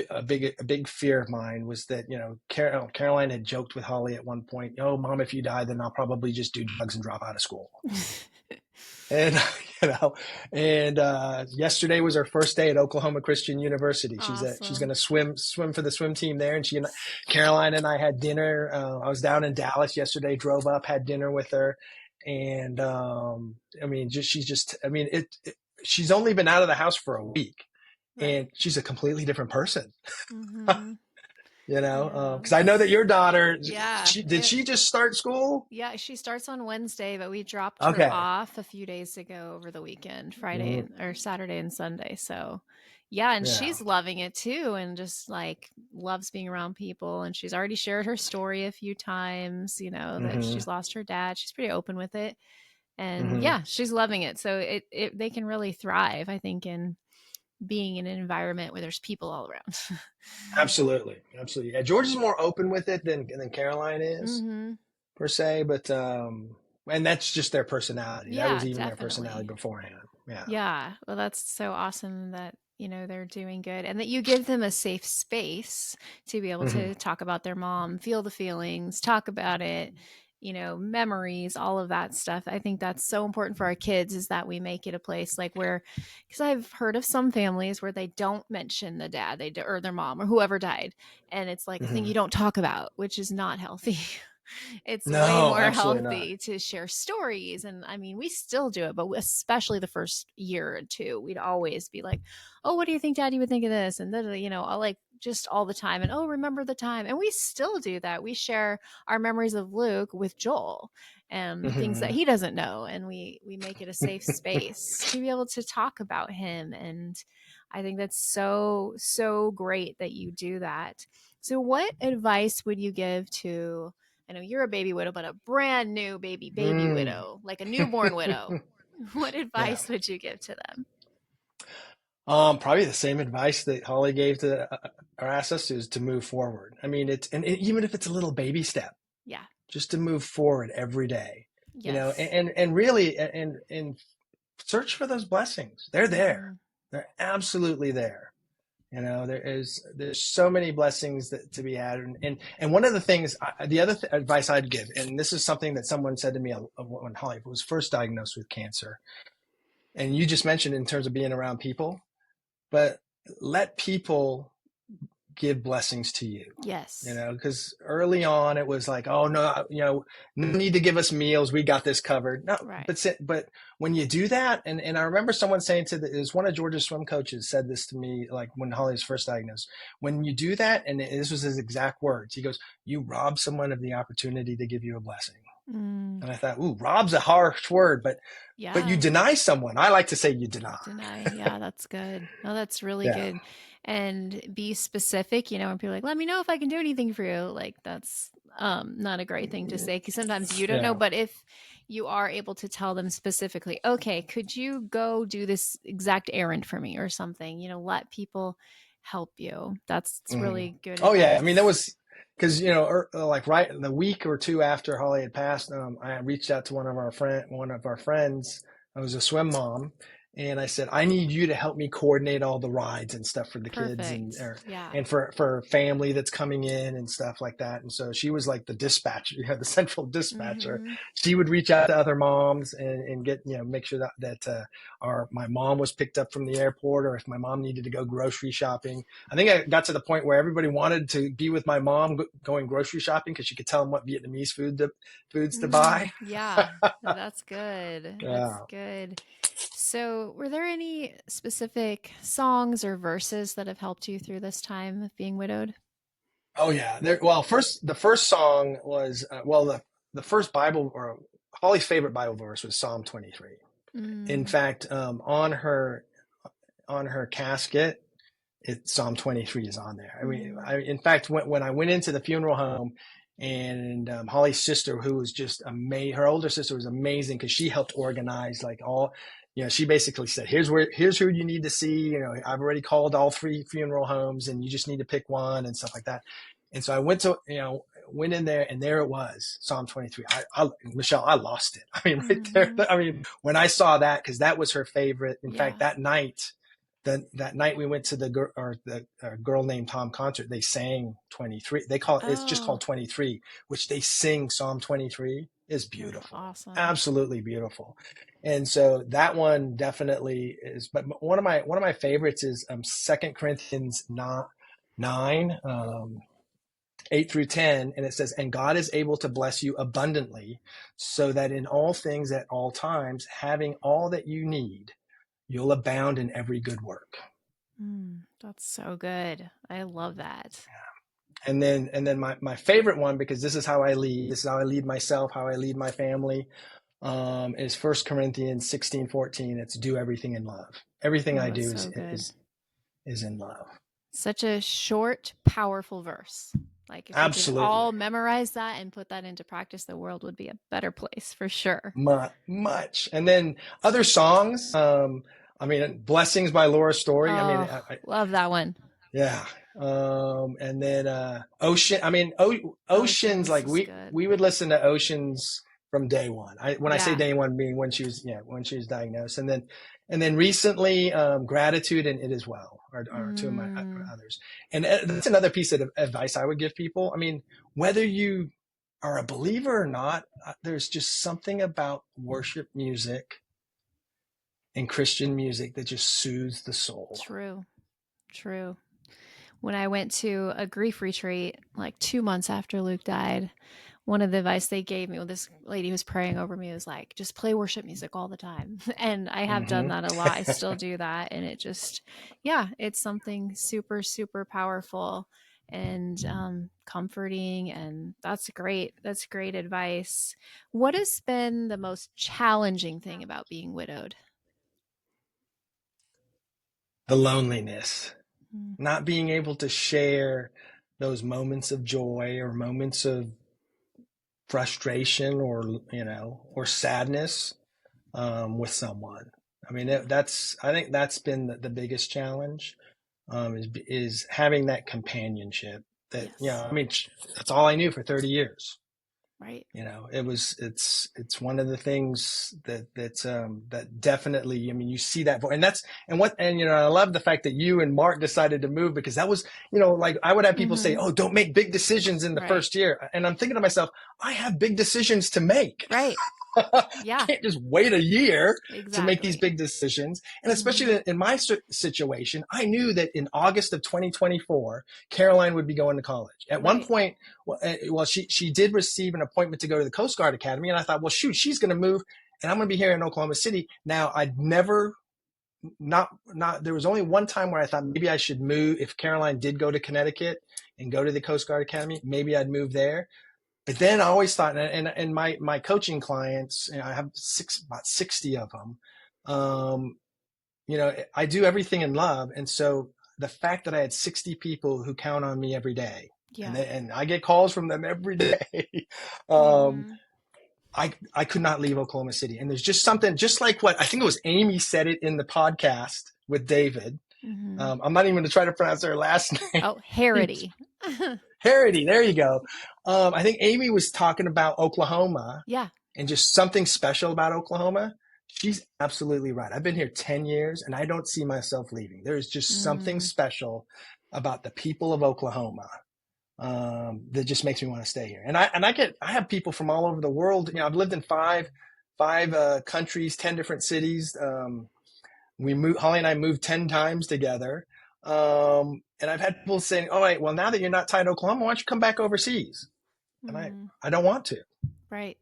Speaker 2: a big fear of mine, was that Caroline had joked with Holly at one point, "Oh, mom, if you die, then I'll probably just do drugs and drop out of school." And you know, and yesterday was her first day at Oklahoma Christian University. She's going
Speaker 1: Awesome.
Speaker 2: to swim for the swim team there, and Caroline and I had dinner. I was down in Dallas yesterday, drove up, had dinner with her, and I mean, she's only been out of the house for a week,
Speaker 1: Right.
Speaker 2: and she's a completely different person.
Speaker 1: Mm-hmm. Yeah.
Speaker 2: Because I know that your daughter,
Speaker 1: Yeah.
Speaker 2: did she just start school?
Speaker 1: Yeah, she starts on Wednesday, but we dropped her
Speaker 2: Okay.
Speaker 1: off a few days ago over the weekend, Friday
Speaker 2: Mm,
Speaker 1: or Saturday and Sunday. So, yeah, and
Speaker 2: yeah.
Speaker 1: she's loving it too, and just like loves being around people. And she's already shared her story a few times, that
Speaker 2: Hmm.
Speaker 1: she's lost her dad. She's pretty open with it. And
Speaker 2: Hmm.
Speaker 1: yeah, she's loving it. So they can really thrive, I think, in being in an environment where there's people all around.
Speaker 2: Absolutely, absolutely. Yeah, George is more open with it than Caroline is,
Speaker 1: Mm-hmm.
Speaker 2: per se, but and that's just their personality. That was
Speaker 1: Yeah,
Speaker 2: even their personality
Speaker 1: definitely.
Speaker 2: beforehand. Yeah.
Speaker 1: Yeah. Well, that's so awesome that, they're doing good and that you give them a safe space to be able
Speaker 2: Hmm.
Speaker 1: to talk about their mom, feel the feelings, talk about it, memories, all of that stuff. I think that's so important for our kids, is that we make it a place like where, because I've heard of some families where they don't mention the dad, or their mom or whoever died. And it's like a thing
Speaker 2: Hmm.
Speaker 1: you don't talk about, which is not healthy. It's way
Speaker 2: No,
Speaker 1: more
Speaker 2: absolutely not.
Speaker 1: healthy to share stories. And I mean, we still do it, but especially the first year or two, we'd always be like, oh, what do you think daddy would think of this? And then, I'll like just all the time. And oh, remember the time. And we still do that. We share our memories of Luke with Joel and things that
Speaker 2: Hmm.
Speaker 1: he doesn't know. And we make it a safe space to be able to talk about him. And I think that's so, so great that you do that. So, what advice would you give to, I know you're a baby widow, but a brand new baby
Speaker 2: Mm.
Speaker 1: widow, like a newborn widow? What
Speaker 2: Yeah.
Speaker 1: advice would you give to them?
Speaker 2: Probably the same advice that Holly gave to or asked us, is to move forward. I mean, even if it's a little baby step,
Speaker 1: Yeah.
Speaker 2: just to move forward every day,
Speaker 1: Yes.
Speaker 2: and really, and search for those blessings. They're there.
Speaker 1: Mm-hmm.
Speaker 2: They're absolutely there. there's so many blessings to be had. And one of the things, the other advice I'd give, and this is something that someone said to me when Holly was first diagnosed with cancer, and you just mentioned in terms of being around people, but let people give blessings to you.
Speaker 1: Yes.
Speaker 2: Because early on it was like, oh no, no need to give us meals. We got this covered. No,
Speaker 1: Right.
Speaker 2: but when you do that, and I remember someone saying it was one of Georgia's swim coaches said this to me, like when Holly was first diagnosed, when you do that, and this was his exact words, he goes, you rob someone of the opportunity to give you a blessing.
Speaker 1: Mm.
Speaker 2: And I thought, ooh, rob's a harsh word, but you
Speaker 1: Yeah.
Speaker 2: deny someone. I like to say you deny.
Speaker 1: Yeah, that's good. No, that's really
Speaker 2: Yeah.
Speaker 1: good. And be specific, when people are like, let me know if I can do anything for you. Like that's not a great thing to say because sometimes you don't know.
Speaker 2: Yeah.
Speaker 1: But if you are able to tell them specifically, okay, could you go do this exact errand for me or something? Let people help you. That's
Speaker 2: Mm-hmm.
Speaker 1: really good
Speaker 2: Oh yeah, I mean that
Speaker 1: advice.
Speaker 2: was because like right the week or two after Holly had passed, I reached out to one of our friends who was a swim mom, and I said, I need you to help me coordinate all the rides and stuff for the kids
Speaker 1: Perfect. Yeah.
Speaker 2: and for family that's coming in and stuff like that. And so she was like the dispatcher, the central dispatcher.
Speaker 1: Mm-hmm.
Speaker 2: She would reach out to other moms and get make sure that my mom was picked up from the airport, or if my mom needed to go grocery shopping. I think I got to the point where everybody wanted to be with my mom going grocery shopping because she could tell them what Vietnamese foods to buy.
Speaker 1: Yeah. No, that's good. That's
Speaker 2: Yeah.
Speaker 1: good. So, were there any specific songs or verses that have helped you through this time of being widowed?
Speaker 2: Oh yeah. The first song was the first Bible, or Holly's favorite Bible verse was Psalm 23. In
Speaker 1: Mm.
Speaker 2: fact, on her casket, Psalm 23 is on there. I mean,
Speaker 1: Mm.
Speaker 2: in fact, when I went into the funeral home, and Holly's sister, who was just amazing, her older sister was amazing because she helped organize like all, she basically said, here's who you need to see. I've already called all three funeral homes, and you just need to pick one and stuff like that. And so I went in there, and there it was, Psalm 23. Michelle, I lost it. I mean, right there.
Speaker 1: Hmm.
Speaker 2: I mean, when I saw that, because that was her favorite. In fact,
Speaker 1: Yeah.
Speaker 2: that night we went to the girl named Tom concert. They sang 23. It's just
Speaker 1: Oh,
Speaker 2: called 23, which they sing Psalm 23 is
Speaker 1: that's
Speaker 2: beautiful,
Speaker 1: awesome.
Speaker 2: absolutely beautiful. And so that one definitely is. But one of my favorites is 2 Corinthians 9, 8 through 10, and it says, and God is able to bless you abundantly, so that in all things at all times, having all that you need, you'll abound in every good work.
Speaker 1: That's so good. I love that.
Speaker 2: And then my favorite one, because this is how I lead myself, how I lead my family, is 1 Corinthians 16:14. It's do everything in love. Everything
Speaker 1: Oh,
Speaker 2: I
Speaker 1: that's
Speaker 2: do
Speaker 1: so good.
Speaker 2: is in love.
Speaker 1: Such a short, powerful verse. Like, if we could
Speaker 2: Absolutely.
Speaker 1: all memorize that and put that into practice, the world would be a better place for sure.
Speaker 2: Much. And then other songs, I mean, Blessings by Laura Story. I mean,
Speaker 1: Oh, love that one.
Speaker 2: yeah. And then Ocean. I mean, Oceans.
Speaker 1: Oceans
Speaker 2: Like
Speaker 1: is
Speaker 2: we
Speaker 1: good.
Speaker 2: would listen to Oceans from day one. When I say
Speaker 1: Yeah.
Speaker 2: day one, meaning when she was diagnosed, and then recently, Gratitude and It As Well are two of my
Speaker 1: Mm,
Speaker 2: others. And that's another piece of advice I would give people. I mean, whether you are a believer or not, there's just something about worship music and Christian music that just soothes the soul.
Speaker 1: true. True. When I went to a grief retreat like 2 months after Luke died, one of the advice they gave me, well, this lady who was praying over me was like, just play worship music all the time. And I have done
Speaker 2: Hmm.
Speaker 1: that a lot. I still do that. And it just, yeah, it's something super, super powerful and comforting. And that's great. That's great advice. What has been the most challenging thing about being widowed?
Speaker 2: The loneliness,
Speaker 1: Mm.
Speaker 2: not being able to share those moments of joy or moments of frustration or sadness with someone. I mean, I think that's been the biggest challenge, is having that companionship that,
Speaker 1: Yes.
Speaker 2: I mean, that's all I knew for 30 years.
Speaker 1: Right.
Speaker 2: It's one of the things that definitely, I mean, you see that, and I love the fact that you and Mark decided to move, because that was, like I would have people say,
Speaker 1: Mm-hmm.
Speaker 2: oh, don't make big decisions in the
Speaker 1: Right.
Speaker 2: first year. And I'm thinking to myself, I have big decisions to make.
Speaker 1: Right.
Speaker 2: I
Speaker 1: Yeah.
Speaker 2: can't just wait a year to make these
Speaker 1: Exactly.
Speaker 2: big decisions. And
Speaker 1: Mm-hmm.
Speaker 2: especially in my situation, I knew that in August of 2024, Caroline would be going to college. At one
Speaker 1: Right.
Speaker 2: point, she did receive an appointment to go to the Coast Guard Academy. And I thought, well, shoot, she's going to move and I'm going to be here in Oklahoma City. Now, I'd never, there was only one time where I thought maybe I should move. If Caroline did go to Connecticut and go to the Coast Guard Academy, maybe I'd move there. But then I always thought, and my coaching clients, I have about 60 of them. I do everything in love, and so the fact that I had 60 people who count on me every day,
Speaker 1: Yeah.
Speaker 2: and I get calls from them every day, um,
Speaker 1: Mm-hmm.
Speaker 2: I could not leave Oklahoma City. And there's just something, just like what I think it was Amy said it in the podcast with David.
Speaker 1: Mm-hmm.
Speaker 2: I'm not even going to try to pronounce her last name.
Speaker 1: Oh, Harity.
Speaker 2: Harity, there you go. I think Amy was talking about Oklahoma
Speaker 1: Yeah.
Speaker 2: and just something special about Oklahoma. She's absolutely right. I've been here 10 years and I don't see myself leaving. There's just something
Speaker 1: Mm.
Speaker 2: special about the people of Oklahoma that just makes me want to stay here. And I have people from all over the world. I've lived in five countries, 10 different cities. Holly and I moved 10 times together. And I've had people saying, all right, well, now that you're not tied to Oklahoma, why don't you come back overseas? And
Speaker 1: Mm.
Speaker 2: I don't want to.
Speaker 1: Right.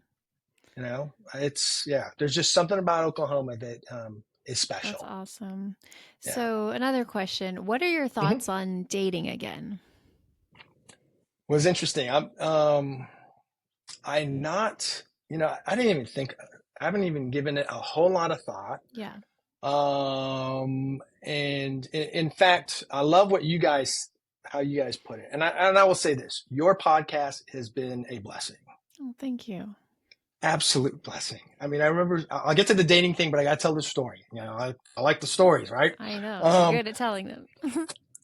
Speaker 2: There's just something about Oklahoma that is
Speaker 1: That's
Speaker 2: special.
Speaker 1: awesome.
Speaker 2: Yeah.
Speaker 1: So another question, what are your thoughts on dating again?
Speaker 2: Was interesting. I didn't even think, I haven't even given it a whole lot of thought.
Speaker 1: Yeah.
Speaker 2: And in fact, I love how you guys put it. And I will say this, your podcast has been a blessing.
Speaker 1: Oh, thank you.
Speaker 2: Absolute blessing. I mean, I remember, I'll get to the dating thing, but I got to tell the story. I like the stories, right?
Speaker 1: I know. You're good at telling them.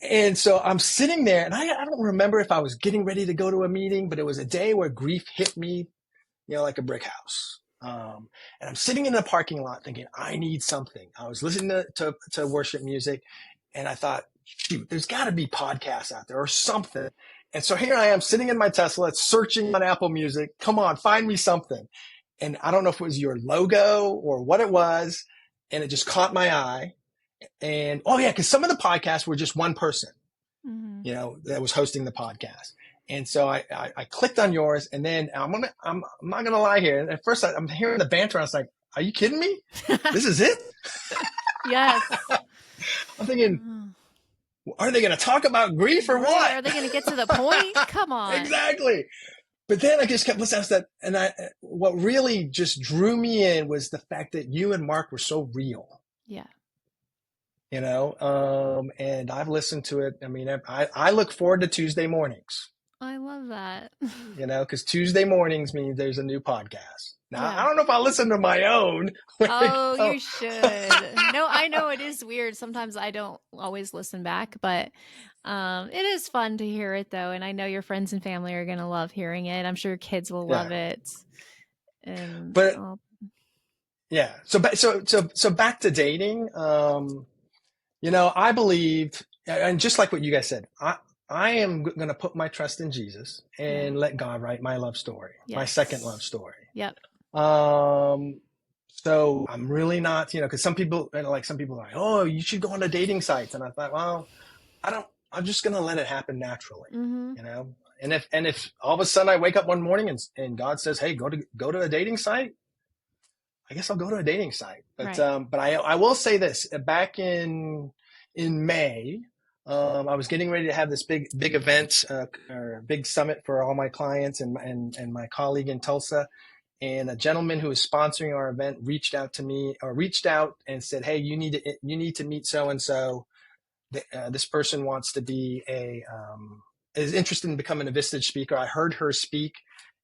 Speaker 2: And so I'm sitting there and I don't remember if I was getting ready to go to a meeting, but it was a day where grief hit me, like a brick house. And I'm sitting in the parking lot thinking, I need something. I was listening to worship music and I thought, shoot, there's got to be podcasts out there or something. And so here I am sitting in my Tesla, searching on Apple Music. Come on, find me something. And I don't know if it was your logo or what it was. And it just caught my eye. And, oh yeah, because some of the podcasts were just one person, that was hosting the podcast. And so I clicked on yours, and then I'm not gonna lie here. And at first I'm hearing the banter. I was like, "Are you kidding me? This is it?"
Speaker 1: Yes.
Speaker 2: I'm thinking, are they gonna talk about grief or what?
Speaker 1: Are they gonna get to the point? Come on.
Speaker 2: Exactly. But then I just kept listening to that, and what really just drew me in was the fact that you and Mark were so real.
Speaker 1: Yeah.
Speaker 2: And I've listened to it. I mean, I look forward to Tuesday mornings.
Speaker 1: I love that.
Speaker 2: Because Tuesday mornings means there's a new podcast. Now,
Speaker 1: Yeah.
Speaker 2: I don't know if I listen to my own.
Speaker 1: Oh, you should. No, I know it is weird. Sometimes I don't always listen back, but it is fun to hear it though. And I know your friends and family are going to love hearing it. I'm sure kids will love it. And
Speaker 2: yeah. So back to dating. I believed, and just like what you guys said, I am going to put my trust in Jesus and let God write my love story, my second love story.
Speaker 1: Yep.
Speaker 2: So I'm really not, because some people are like, oh, you should go on to dating sites. And I thought, well, I'm just going to let it happen naturally, and if all of a sudden I wake up one morning and God says, hey, go to a dating site, I guess I'll go to a dating site. But, but I will say this, back in May, I was getting ready to have this big event, or big summit for all my clients and my colleague in Tulsa. And a gentleman who was sponsoring our event reached out and said, hey, you need to meet so-and-so. This person wants to be is interested in becoming a Vistage speaker. I heard her speak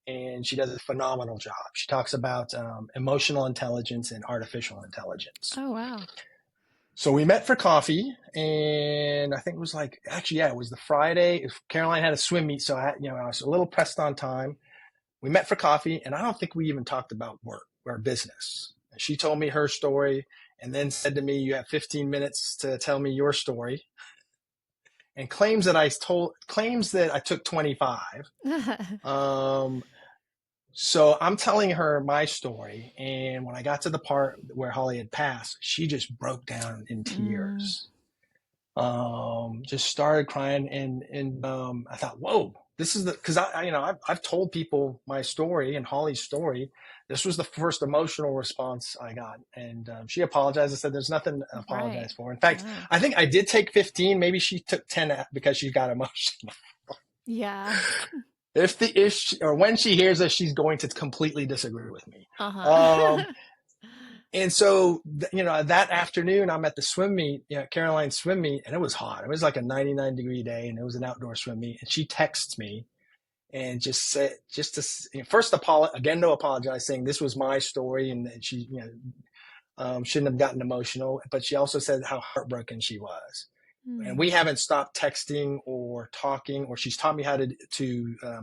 Speaker 2: and she does a phenomenal job. She talks about emotional intelligence and artificial intelligence.
Speaker 1: Oh, wow.
Speaker 2: So we met for coffee, and I think it was it was the Friday. Caroline had a swim meet, so I was a little pressed on time. we met for coffee, and I don't think we even talked about work or business. And she told me her story and then said to me, you have 15 minutes to tell me your story, and claims that I took 25. Um, so I'm telling her my story. And when I got to the part where Holly had passed, she just broke down in
Speaker 1: Mm,
Speaker 2: tears. Just started crying. And I thought, whoa, this is cause I've told people my story and Holly's story. This was the first emotional response I got. And she apologized. I said, there's nothing to
Speaker 1: right.
Speaker 2: apologize for. In fact,
Speaker 1: No.
Speaker 2: I think I did take 15. Maybe she took 10 because she got emotional.
Speaker 1: Yeah.
Speaker 2: Or when she hears this, she's going to completely disagree with me. Um,
Speaker 1: Uh-huh.
Speaker 2: and so, that afternoon, I'm at the swim meet, Caroline's swim meet, and it was hot. It was like a 99-degree day, and it was an outdoor swim meet. And she texts me and just said, first again to apologize, saying this was my story, and that she, shouldn't have gotten emotional. But she also said how heartbroken she was. And
Speaker 1: Hmm.
Speaker 2: we haven't stopped texting or talking, or she's taught me how to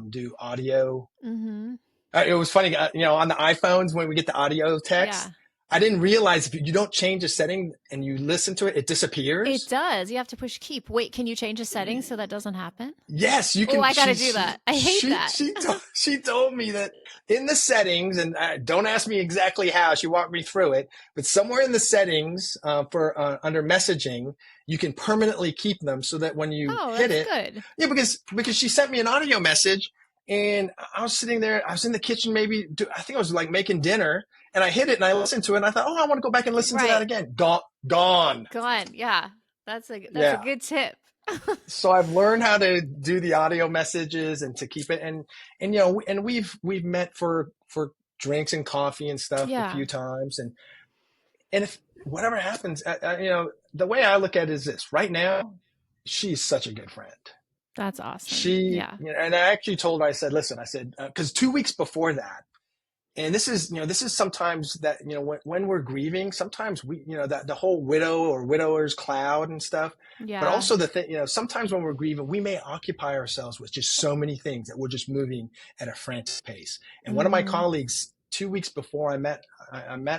Speaker 2: do audio.
Speaker 1: Mm-hmm.
Speaker 2: It was funny, on the iPhones when we get the audio text,
Speaker 1: Yeah.
Speaker 2: I didn't realize if you don't change a setting and you listen to it, it
Speaker 1: It
Speaker 2: disappears.
Speaker 1: does. You have to push keep. Wait, can you change a setting so that doesn't happen?
Speaker 2: Yes, you
Speaker 1: Oh,
Speaker 2: can.
Speaker 1: I gotta do that. I hate that.
Speaker 2: She told me that in the settings, and don't ask me exactly how. She walked me through it, but somewhere in the settings for under messaging, you can permanently keep them so that when you
Speaker 1: Oh,
Speaker 2: hit
Speaker 1: that's
Speaker 2: it,
Speaker 1: good.
Speaker 2: yeah, because she sent me an audio message, and I was sitting there. I was in the kitchen, I think I was like making dinner, and I hit it and I listened to it, and I thought, oh, I want to go back and listen to that
Speaker 1: Right.
Speaker 2: again. Gone.
Speaker 1: Go on. Yeah. That's a
Speaker 2: Yeah.
Speaker 1: good tip.
Speaker 2: So I've learned how to do the audio messages and to keep it, and we've met for drinks and coffee and stuff a
Speaker 1: Yeah.
Speaker 2: few times, and if whatever happens, the way I look at it is this: right now, she's such a good friend.
Speaker 1: That's awesome.
Speaker 2: She,
Speaker 1: Yeah.
Speaker 2: and I actually told her, I said, listen, I said, because 2 weeks before that, and this is sometimes that, when we're grieving, sometimes that the whole widow or widower's cloud and stuff, but
Speaker 1: Yeah.
Speaker 2: also the thing, sometimes when we're grieving, we may occupy ourselves with just so many things that we're just moving at a frantic pace. And one of my
Speaker 1: Mm-hmm.
Speaker 2: colleagues, 2 weeks before I met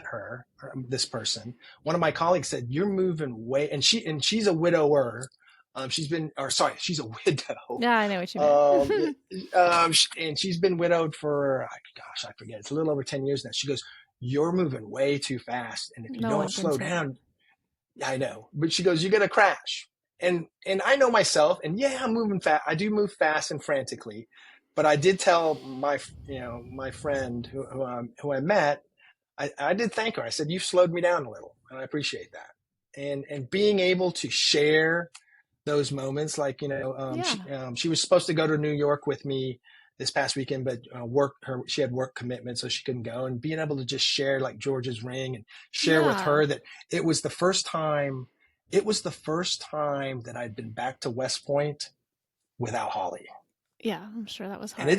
Speaker 2: her, this person, one of my colleagues said, you're moving way, and she's a widower. She's a widow.
Speaker 1: Yeah, I know what you meant.
Speaker 2: Um, and she's been widowed for, gosh, I forget. It's a little over 10 years now. She goes, you're moving way too fast. And if you
Speaker 1: No
Speaker 2: don't
Speaker 1: one can
Speaker 2: slow
Speaker 1: say that.
Speaker 2: down, I know, but she goes, you're going to crash. And I know myself, and yeah, I'm moving fast. I do move fast and frantically, but I did tell my friend who I met, I did thank her. I said, you've slowed me down a little, and I appreciate that. And being able to share those moments, like,
Speaker 1: Yeah.
Speaker 2: she was supposed to go to New York with me this past weekend, but she had work commitments, so she couldn't go. And being able to just share like George's ring and share with
Speaker 1: Yeah.
Speaker 2: her that it was the first time, that I'd been back to West Point without Holly.
Speaker 1: Yeah. I'm sure that was
Speaker 2: And it
Speaker 1: hard.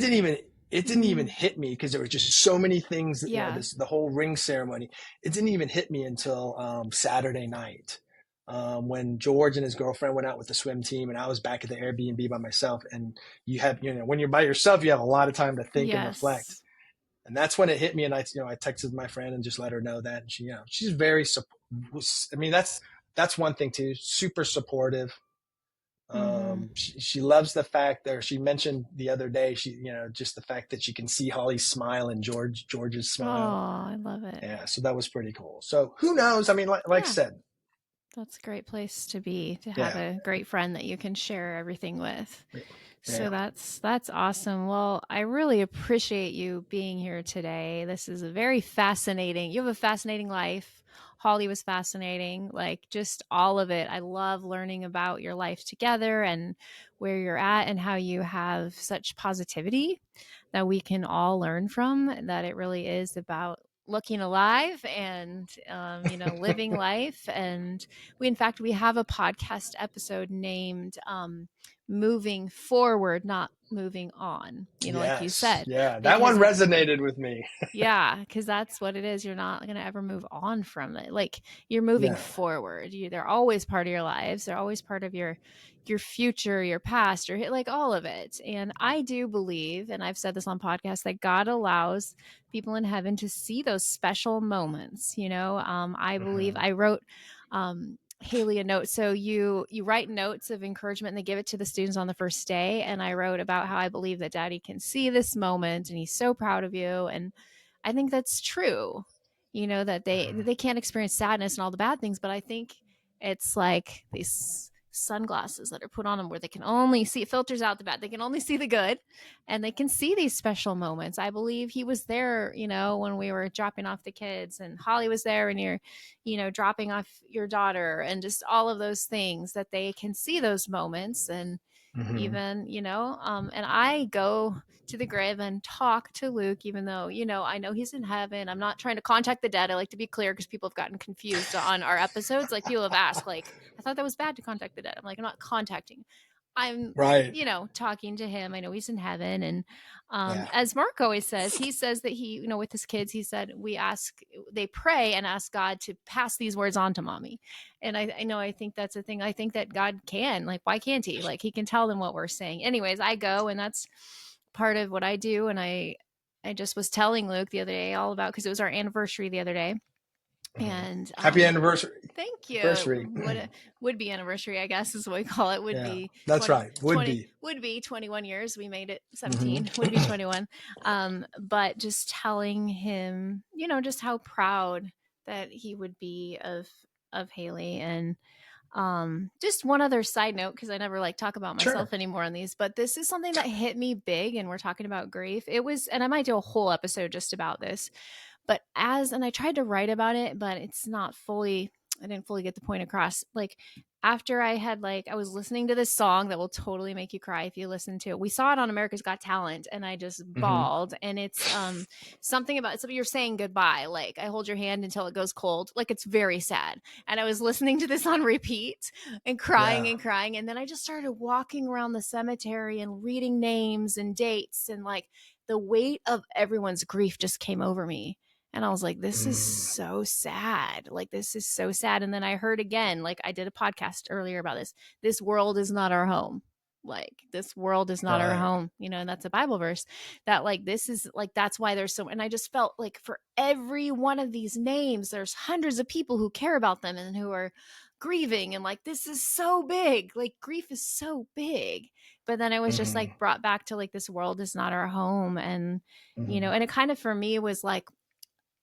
Speaker 2: didn't even
Speaker 1: Mm.
Speaker 2: hit me because there were just so many things,
Speaker 1: Yeah.
Speaker 2: the whole ring ceremony. It didn't even hit me until Saturday night, when George and his girlfriend went out with the swim team, and I was back at the Airbnb by myself. And when you're by yourself, you have a lot of time to think and reflect.
Speaker 1: Yes.
Speaker 2: And that's when it hit me. And I texted my friend and just let her know that. And she's very, I mean, that's one thing too. Super supportive.
Speaker 1: Mm-hmm.
Speaker 2: She loves the fact that she mentioned the other day, just the fact that she can see Holly's smile and George's
Speaker 1: Oh,
Speaker 2: smile.
Speaker 1: I love it.
Speaker 2: Yeah. So that was pretty cool. So who knows? I mean, like I
Speaker 1: Yeah.
Speaker 2: said,
Speaker 1: That's a great place to be, to have
Speaker 2: yeah,
Speaker 1: a great friend that you can share everything with. So
Speaker 2: yeah.
Speaker 1: that's awesome. Well, I really appreciate you being here today. This is a very fascinating. You have a fascinating life. Holly was fascinating, like just all of it. I love learning about your life together and where you're at and how you have such positivity that we can all learn from, that it really is about looking alive and living life. And we have a podcast episode named moving forward, not moving on, like you
Speaker 2: Yes.
Speaker 1: said,
Speaker 2: Yeah. That
Speaker 1: because
Speaker 2: one resonated with me.
Speaker 1: yeah, because that's what it is. You're not going to ever move on from it. Like you're moving
Speaker 2: No.
Speaker 1: forward. They're always part of your lives. They're always part of your future, your past, or like all of it. And I do believe, and I've said this on podcasts, that God allows people in heaven to see those special moments. I believe
Speaker 2: Hmm.
Speaker 1: I wrote Haley a note. So you write notes of encouragement and they give it to the students on the first day. And I wrote about how I believe that Daddy can see this moment and he's so proud of you. And I think that's true. That they can't experience sadness and all the bad things, but I think it's like these sunglasses that are put on them where they can only see, it filters out the bad. They can only see the good and they can see these special moments. I believe he was there, when we were dropping off the kids, and Holly was there and you're, dropping off your daughter, and just all of those things that they can see those moments. And
Speaker 2: Hmm.
Speaker 1: even, and I go to the grave and talk to Luke, even though, I know he's in heaven. I'm not trying to contact the dead. I like to be clear because people have gotten confused on our episodes. Like people have asked, like, I thought that was bad to contact the dead. I'm like, I'm not contacting. I'm,
Speaker 2: Right.
Speaker 1: talking to him. I know he's in heaven. And
Speaker 2: Yeah.
Speaker 1: as Mark always says, he says that he, with his kids, he said, they pray and ask God to pass these words on to mommy. And I know, I think that's a thing. I think that God can, like, why can't he? Like, he can tell them what we're saying. Anyways, I go, and that's part of what I do. And I just was telling Luke the other day all about, because it was our anniversary the other day.
Speaker 2: Hmm.
Speaker 1: And
Speaker 2: Happy anniversary.
Speaker 1: thank you.
Speaker 2: Anniversary.
Speaker 1: What a would be anniversary, I guess is what we call it. Would
Speaker 2: Yeah.
Speaker 1: be
Speaker 2: That's
Speaker 1: 20
Speaker 2: right. Would
Speaker 1: 20
Speaker 2: be.
Speaker 1: would be 21 years. We made it
Speaker 2: Hmm.
Speaker 1: 17, would be 21. But just telling him, just how proud that he would be of Haley. And just one other side note, because I never like talk about
Speaker 2: Sure.
Speaker 1: myself anymore on these, but this is something that hit me big, and we're talking about grief. It was, and I might do a whole episode just about this, but and I tried to write about it, but it's not fully, I didn't fully get the point across. Like after I was listening to this song that will totally make you cry if you listen to it. We saw it on America's Got Talent and I just
Speaker 2: Hmm.
Speaker 1: bawled. And it's something about, you're saying goodbye, like I hold your hand until it goes cold. Like it's very sad. And I was listening to this on repeat and crying
Speaker 2: Yeah.
Speaker 1: and crying. And then I just started walking around the cemetery and reading names and dates, and like the weight of everyone's grief just came over me. And I was like, this is
Speaker 2: Mm.
Speaker 1: so sad. Like, this is so sad. And then I heard again, like, I did a podcast earlier about this. This world is not our home. Like, this world is not our
Speaker 2: Right.
Speaker 1: home, and that's a Bible verse that, like, this is like, that's why there's so, and I just felt like for every one of these names, there's hundreds of people who care about them and who are grieving. And like, this is so big. Like, grief is so big. But then I was just
Speaker 2: Hmm.
Speaker 1: like brought back to like, this world is not our home. And,
Speaker 2: Hmm.
Speaker 1: and it kind of for me was like,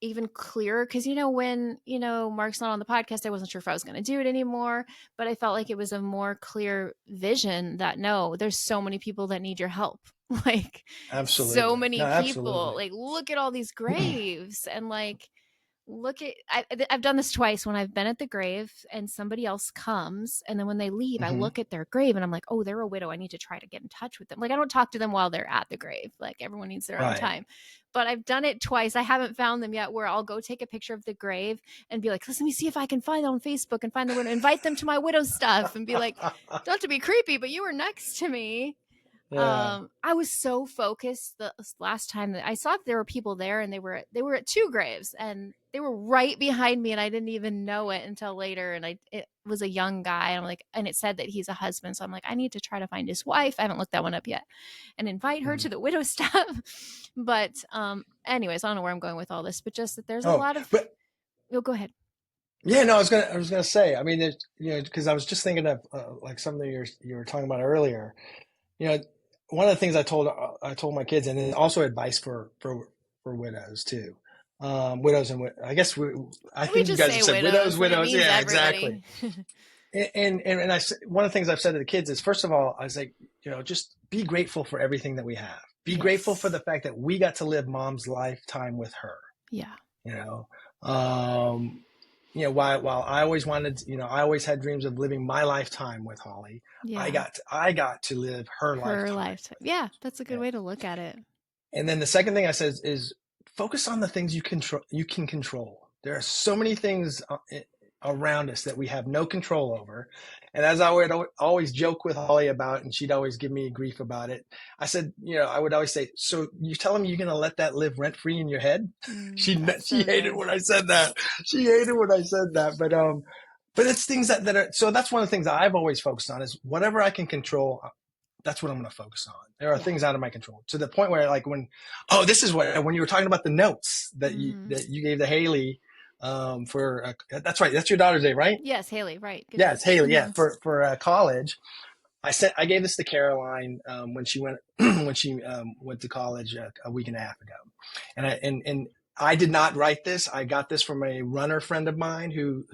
Speaker 1: even clearer, because when Mark's not on the podcast, I wasn't sure if I was going to do it anymore, but I felt like it was a more clear vision that no, there's so many people that need your help. Like so
Speaker 2: Absolutely. No,
Speaker 1: many people,
Speaker 2: absolutely.
Speaker 1: like look at all these graves, and like look at, I've done this twice when I've been at the grave and somebody else comes, and then when they leave I
Speaker 2: Hmm.
Speaker 1: look at their grave and I'm like, oh, they're a widow, I need to try to get in touch with them. Like I don't talk to them while they're at the grave, like everyone needs their own
Speaker 2: Right.
Speaker 1: time. But I've done it twice. I haven't found them yet, where I'll go take a picture of the grave and be like, let me see if I can find them on Facebook and find the widow, invite them to my widow stuff and be like, not to be creepy, but you were next to me.
Speaker 2: Yeah.
Speaker 1: I was so focused the last time that I saw that there were people there, and they were at two graves and they were right behind me, and I didn't even know it until later. And it was a young guy, and I'm like, and it said that he's a husband, so I'm like, I need to try to find his wife. I haven't looked that one up yet, and invite her
Speaker 2: Hmm.
Speaker 1: to the widow stuff. But anyways, I don't know where I'm going with all this, but just that there's a
Speaker 2: Oh,
Speaker 1: lot of,
Speaker 2: but
Speaker 1: oh, go ahead.
Speaker 2: yeah, no, I was gonna say. I mean, because I was just thinking of like something you were talking about earlier. You know, one of the things I told my kids, and then also advice for widows too. Widows and I guess I
Speaker 1: We
Speaker 2: think you
Speaker 1: just
Speaker 2: guys have
Speaker 1: say
Speaker 2: said widows,
Speaker 1: widows and it
Speaker 2: widows.
Speaker 1: means
Speaker 2: Yeah, exactly.
Speaker 1: everybody.
Speaker 2: And one of the things I've said to the kids is, first of all, I was like, just be grateful for everything that we have. Be grateful for
Speaker 1: Yes.
Speaker 2: the fact that we got to live mom's lifetime with her.
Speaker 1: Yeah.
Speaker 2: You know, um, while I always I always had dreams of living my lifetime with Holly.
Speaker 1: Yeah.
Speaker 2: I got to live her
Speaker 1: Her
Speaker 2: lifetime
Speaker 1: lifetime.
Speaker 2: with
Speaker 1: Yeah, that's a good
Speaker 2: her.
Speaker 1: way to look at it.
Speaker 2: And then the second thing I said is focus on the things you can control. There are so many things around us that we have no control over. And as I would always joke with Holly about, and she'd always give me grief about it, I said, I would always say, so you telling me you're going to let that live rent free in your head?
Speaker 1: That's
Speaker 2: She
Speaker 1: so
Speaker 2: hated
Speaker 1: good.
Speaker 2: when I said that. She hated when I said that. But it's things that are, so that's one of the things that I've always focused on is whatever I can control, that's what I'm going to focus on. There are
Speaker 1: Yeah.
Speaker 2: things out of my control, to the point where, like, when you were talking about the notes that you gave to Haley, that's right. That's your daughter's name, right?
Speaker 1: Yes, Haley, right. Good
Speaker 2: Yeah, it's
Speaker 1: catch.
Speaker 2: Haley. Yeah. For college, I gave this to Caroline, when she went, when she went to college a week and a half ago. And I did not write this. I got this from a runner friend of mine who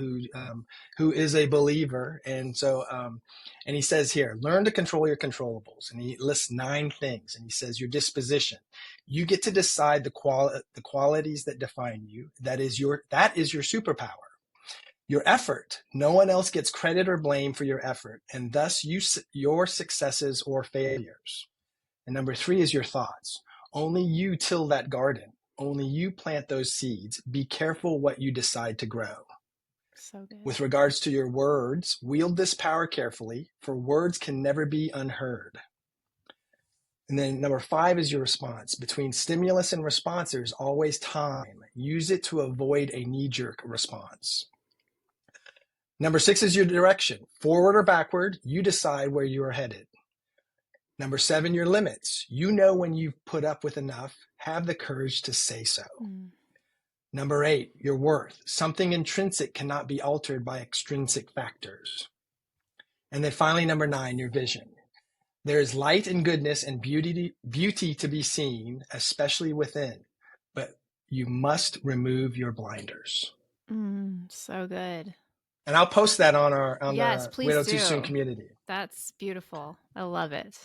Speaker 2: is a believer. And he says here, learn to control your controllables. And he lists 9 things. And he says, your disposition. You get to decide the qualities that define you. That is your superpower. Your effort. No one else gets credit or blame for your effort, and thus your successes or failures. And number 3 is your thoughts. Only you till that garden. Only you plant those seeds. Be careful what you decide to grow.
Speaker 1: So good.
Speaker 2: With regards to your words, wield this power carefully, for words can never be unheard. And then number 5 is your response. Between stimulus and response, there's always time. Use it to avoid a knee-jerk response. Number 6 is your direction. Forward or backward, you decide where you are headed. Number 7, your limits. You know when you've put up with enough. Have the courage to say so. Number 8, your worth. Something intrinsic cannot be altered by extrinsic factors. And then finally, number 9, your vision. There is light and goodness and beauty to be seen, especially within. But you must remove your blinders.
Speaker 1: So good.
Speaker 2: And I'll post that on
Speaker 1: Yes,
Speaker 2: the
Speaker 1: please
Speaker 2: Widow Too Soon
Speaker 1: do.
Speaker 2: community.
Speaker 1: That's beautiful. I love it.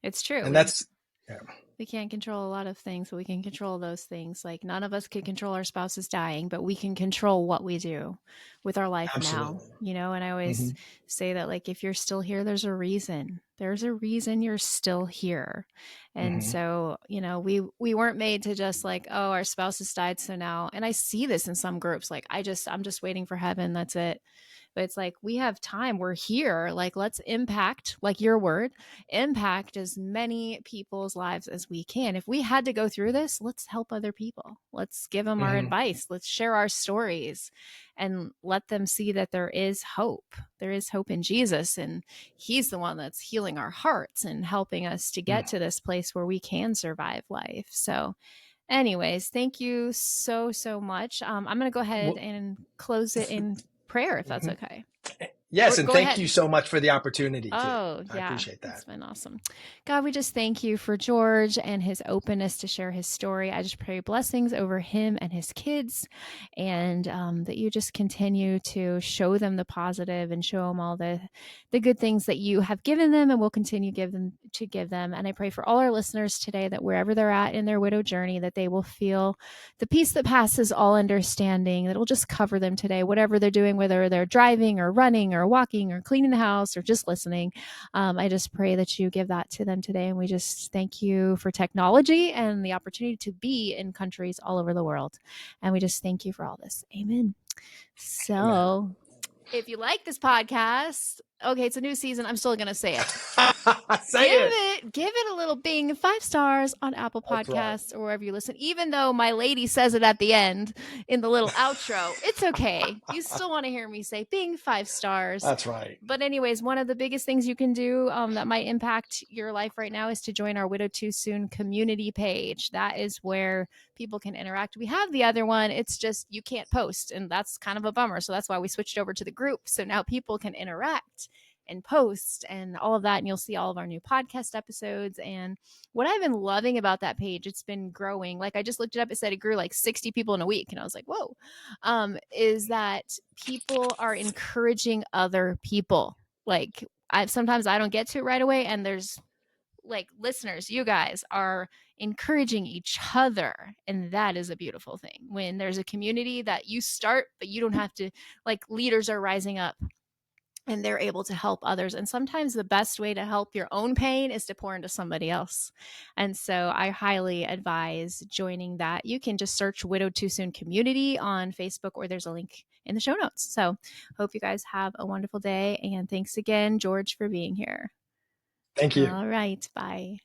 Speaker 1: It's true.
Speaker 2: And that's, yeah.
Speaker 1: We can't control a lot of things, but we can control those things. Like, none of us can control our spouses dying, but we can control what we do with our life
Speaker 2: Absolutely.
Speaker 1: now. And I always say that, like, if you're still here, there's a reason. There's a reason you're still here. And so, we weren't made to just, like, oh, our spouse has died, so now, and I see this in some groups, like, I'm just waiting for heaven, that's it. But it's like, we have time, we're here, like, let's impact, like your word, impact as many people's lives as we can. If we had to go through this, let's help other people. Let's give them our advice. Let's share our stories and let them see that there is hope. There is hope in Jesus, and he's the one that's healing our hearts and helping us to get to this place where we can survive life. So anyways, thank you so, so much. I'm going to go ahead and close it in prayer, if that's okay.
Speaker 2: Yes, and thank you so much for the opportunity, too.
Speaker 1: Oh,
Speaker 2: I appreciate that.
Speaker 1: It's been awesome. God, we just thank you for George and his openness to share his story. I just pray blessings over him and his kids, and that you just continue to show them the positive and show them all the good things that you have given them and will continue to give them. And I pray for all our listeners today that wherever they're at in their widow journey, that they will feel the peace that passes all understanding, that will just cover them today, whatever they're doing, whether they're driving or running or walking or cleaning the house or just listening. I just pray that you give that to them today. And we just thank you for technology and the opportunity to be in countries all over the world. And we just thank you for all this. Amen. So if you like this podcast, okay, it's a new season. I'm still going to say it. Give it a little bing, 5 stars on Apple Podcasts or wherever you listen. Even though my lady says it at the end in the little outro, it's okay. You still want to hear me say bing, 5 stars.
Speaker 2: That's right.
Speaker 1: But anyways, one of the biggest things you can do that might impact your life right now is to join our Widow Too Soon community page. That is where people can interact. We have the other one. It's just you can't post, and that's kind of a bummer. So that's why we switched over to the group. So now people can interact and post and all of that, and you'll see all of our new podcast episodes. And what I've been loving about that page, it's been growing. Like, I just looked it up, it said it grew like 60 people in a week, and I was like, whoa, is that people are encouraging other people. Like, sometimes I don't get to it right away, and there's like listeners, you guys are encouraging each other, and that is a beautiful thing when there's a community that you start, but you don't have to, like, leaders are rising up and they're able to help others. And sometimes the best way to help your own pain is to pour into somebody else. And so I highly advise joining that. You can just search Widow Too Soon community on Facebook, or there's a link in the show notes. So hope you guys have a wonderful day. And thanks again, George, for being here.
Speaker 2: Thank you.
Speaker 1: All right. Bye.